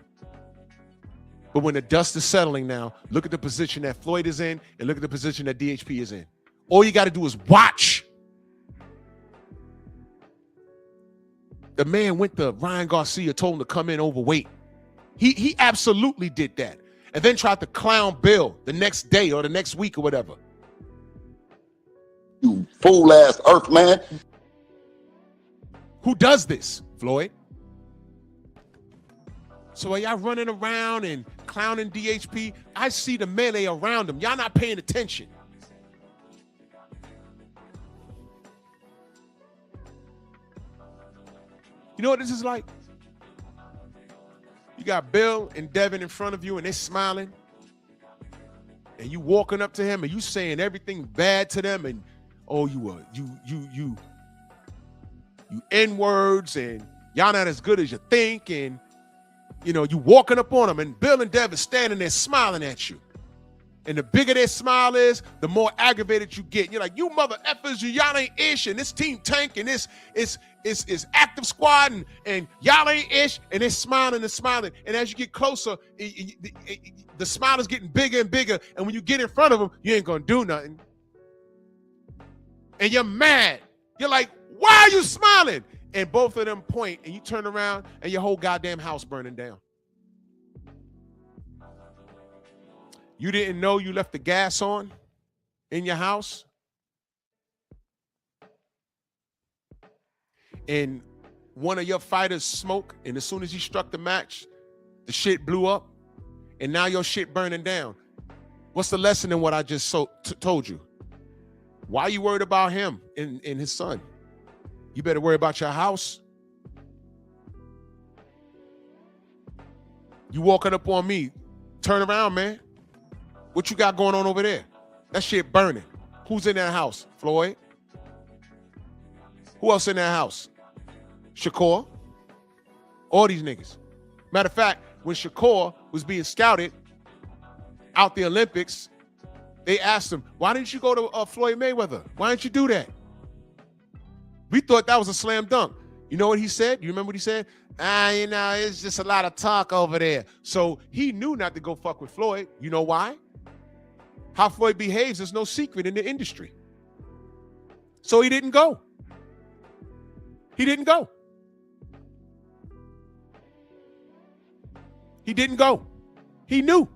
But when the dust is settling now, look at the position that Floyd is in and look at the position that DHP is in. All you got to do is watch. The man went to Ryan Garcia, told him to come in overweight. He absolutely did that. And then tried to clown Bill the next day or the next week or whatever. You fool-ass earth man. Who does this, Floyd? So are y'all running around and clowning DHP? I see the melee around him. Y'all not paying attention. You know what this is like? You got Bill and Devin in front of you and they're smiling. And you walking up to him and you saying everything bad to them and oh, you N-words and y'all not as good as you think, and you know, you walking up on them and Bill and Devin standing there smiling at you. And the bigger their smile is, the more aggravated you get. You're like, you mother effers, y'all ain't ish, and this team tank, and this is active squad, and y'all ain't ish, and they're smiling and smiling. And as you get closer, the smile is getting bigger and bigger. And when you get in front of them, you ain't gonna do nothing. And you're mad. You're like, why are you smiling? And both of them point, and you turn around, and your whole goddamn house burning down. You didn't know you left the gas on in your house? And one of your fighters smoked, and as soon as he struck the match, the shit blew up, and now your shit burning down. What's the lesson in what I just told you? Why are you worried about him and his son? You better worry about your house. You walking up on me, turn around, man. What you got going on over there? That shit burning. Who's in that house? Floyd? Who else in that house? Shakur? All these niggas. Matter of fact, when Shakur was being scouted out the Olympics, they asked him, why didn't you go to Floyd Mayweather? Why didn't you do that? We thought that was a slam dunk. You know what he said? You remember what he said? You know, it's just a lot of talk over there. So he knew not to go fuck with Floyd. You know why? How Floyd behaves is no secret in the industry. So he didn't go. He didn't go. He didn't go. He knew.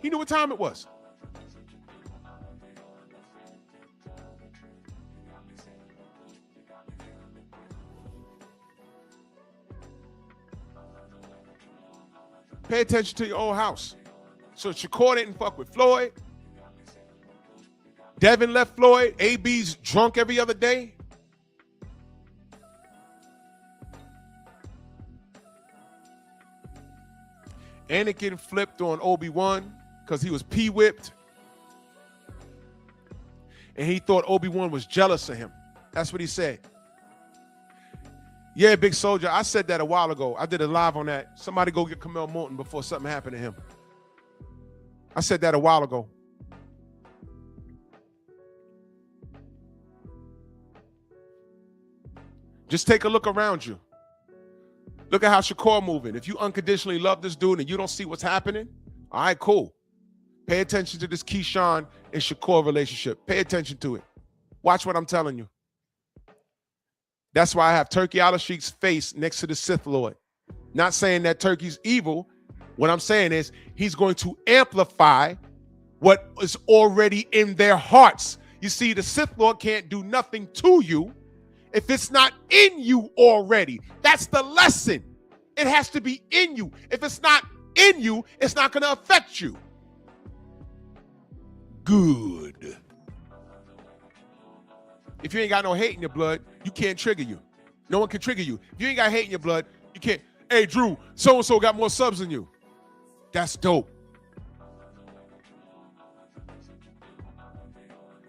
He knew what time it was. Pay attention to your own house. So Shakur didn't fuck with Floyd. Devin left Floyd. AB's drunk every other day. Anakin flipped on Obi-Wan because he was P-whipped. And he thought Obi-Wan was jealous of him. That's what he said. Yeah, Big Soldier, I said that a while ago. I did a live on that. Somebody go get Camille Morton before something happened to him. I said that a while ago. Just take a look around you. Look at how Shakur moving. If you unconditionally love this dude and you don't see what's happening, all right, cool. Pay attention to this Keyshawn and Shakur relationship. Pay attention to it. Watch what I'm telling you. That's why I have Turkey Al-Ashik's face next to the Sith Lord. Not saying that Turkey's evil. What I'm saying is he's going to amplify what is already in their hearts. You see, the Sith Lord can't do nothing to you if it's not in you already. That's the lesson. It has to be in you. If it's not in you, it's not going to affect you. Good. If you ain't got no hate in your blood, you can't trigger you. No one can trigger you. If you ain't got hate in your blood, you can't. Hey, Drew, so-and-so got more subs than you. That's dope.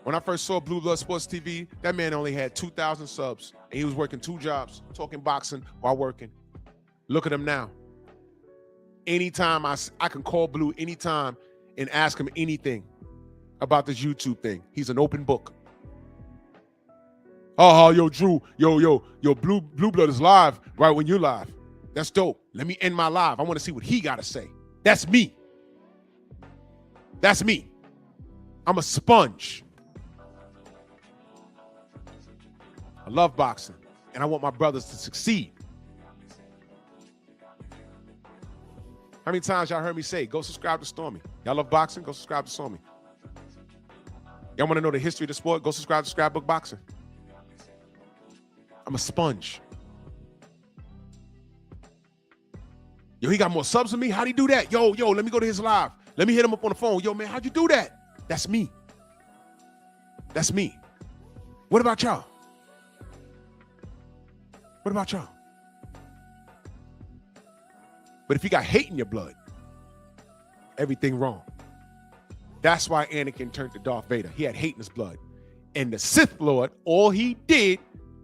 When I first saw Blue Blood Sports TV, that man only had 2,000 subs, and he was working 2 jobs, talking boxing while working. Look at him now. Anytime I can call Blue anytime and ask him anything about this YouTube thing. He's an open book. Oh, yo, Drew, yo, Blue Blood is live right when you're live. That's dope. Let me end my live. I want to see what he got to say. That's me. That's me. I'm a sponge. I love boxing, and I want my brothers to succeed. How many times y'all heard me say, go subscribe to Stormy? Y'all love boxing? Go subscribe to Stormy. Y'all want to know the history of the sport? Go subscribe to Scrapbook Boxing. I'm a sponge. Yo, he got more subs than me. How'd he do that? Yo, let me go to his live. Let me hit him up on the phone. Yo, man, how'd you do that? That's me. That's me. What about y'all? What about y'all? But if you got hate in your blood, everything wrong. That's why Anakin turned to Darth Vader. He had hate in his blood. And the Sith Lord, all he did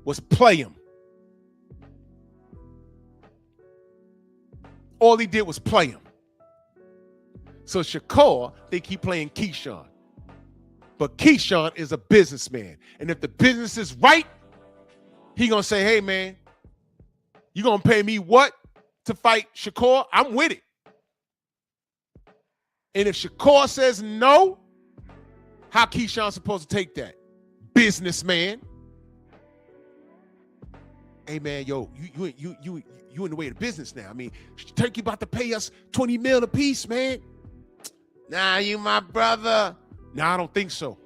was play him. All he did was play him. So Shakur think he playing Keyshawn. But Keyshawn is a businessman. And if the business is right, he gonna say, hey man, you gonna pay me what to fight Shakur? I'm with it. And if Shakur says no, how Keyshawn supposed to take that? Businessman. Hey man, yo, you in the way of the business now. I mean, Turkey about to pay us 20 mil a piece, man. Nah, you my brother. Nah, I don't think so.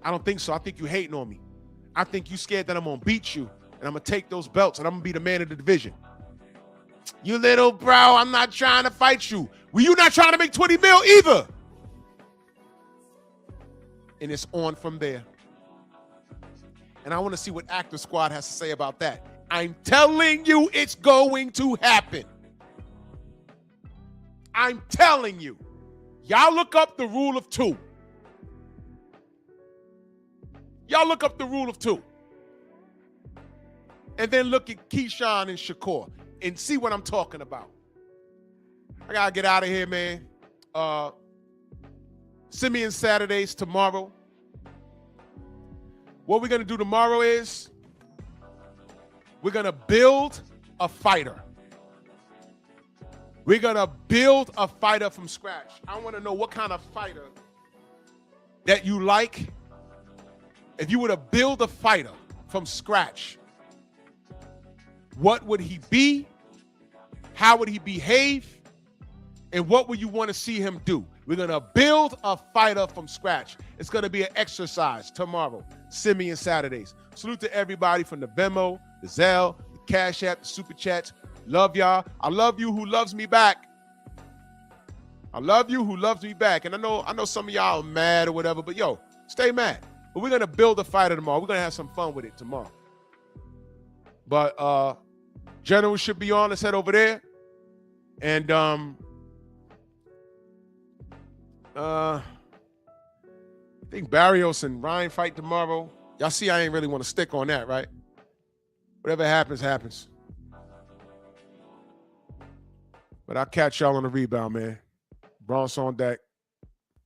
I don't think so. I think you hating on me. I think you scared that I'm gonna beat you and I'm gonna take those belts and I'm gonna be the man of the division. You little bro, I'm not trying to fight you. Well, you not trying to make 20 mil either. And it's on from there. And I want to see what Actor Squad has to say about that. I'm telling you, it's going to happen. I'm telling you. Y'all look up the rule of 2. Y'all look up the rule of 2. And then look at Keyshawn and Shakur and see what I'm talking about. I gotta get out of here, man. Simeon Saturdays tomorrow. What we're gonna do tomorrow is we're gonna build a fighter. We're gonna build a fighter from scratch. I wanna know what kind of fighter that you like. If you were to build a fighter from scratch, what would he be? How would he behave? And what would you want to see him do? We're going to build a fighter from scratch. It's going to be an exercise tomorrow, Simeon Saturdays. Salute to everybody from the Venmo, the Zelle, the Cash App, the Super Chats. Love y'all. I love you who loves me back. I love you who loves me back. And I know some of y'all are mad or whatever, but yo, stay mad. But we're going to build a fighter tomorrow. We're going to have some fun with it tomorrow. But General should be on. Let's head over there. And I think Barrios and Ryan fight tomorrow. Y'all see I ain't really want to stick on that, right? Whatever happens, happens. But I'll catch y'all on the rebound, man. Bronx on deck.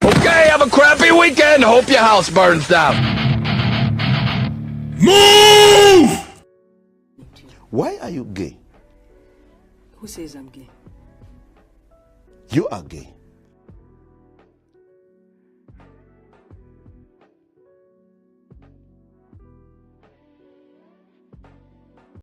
Okay, have a crappy weekend. Hope your house burns down. Move! Why are you gay? Who says I'm gay? You are gay.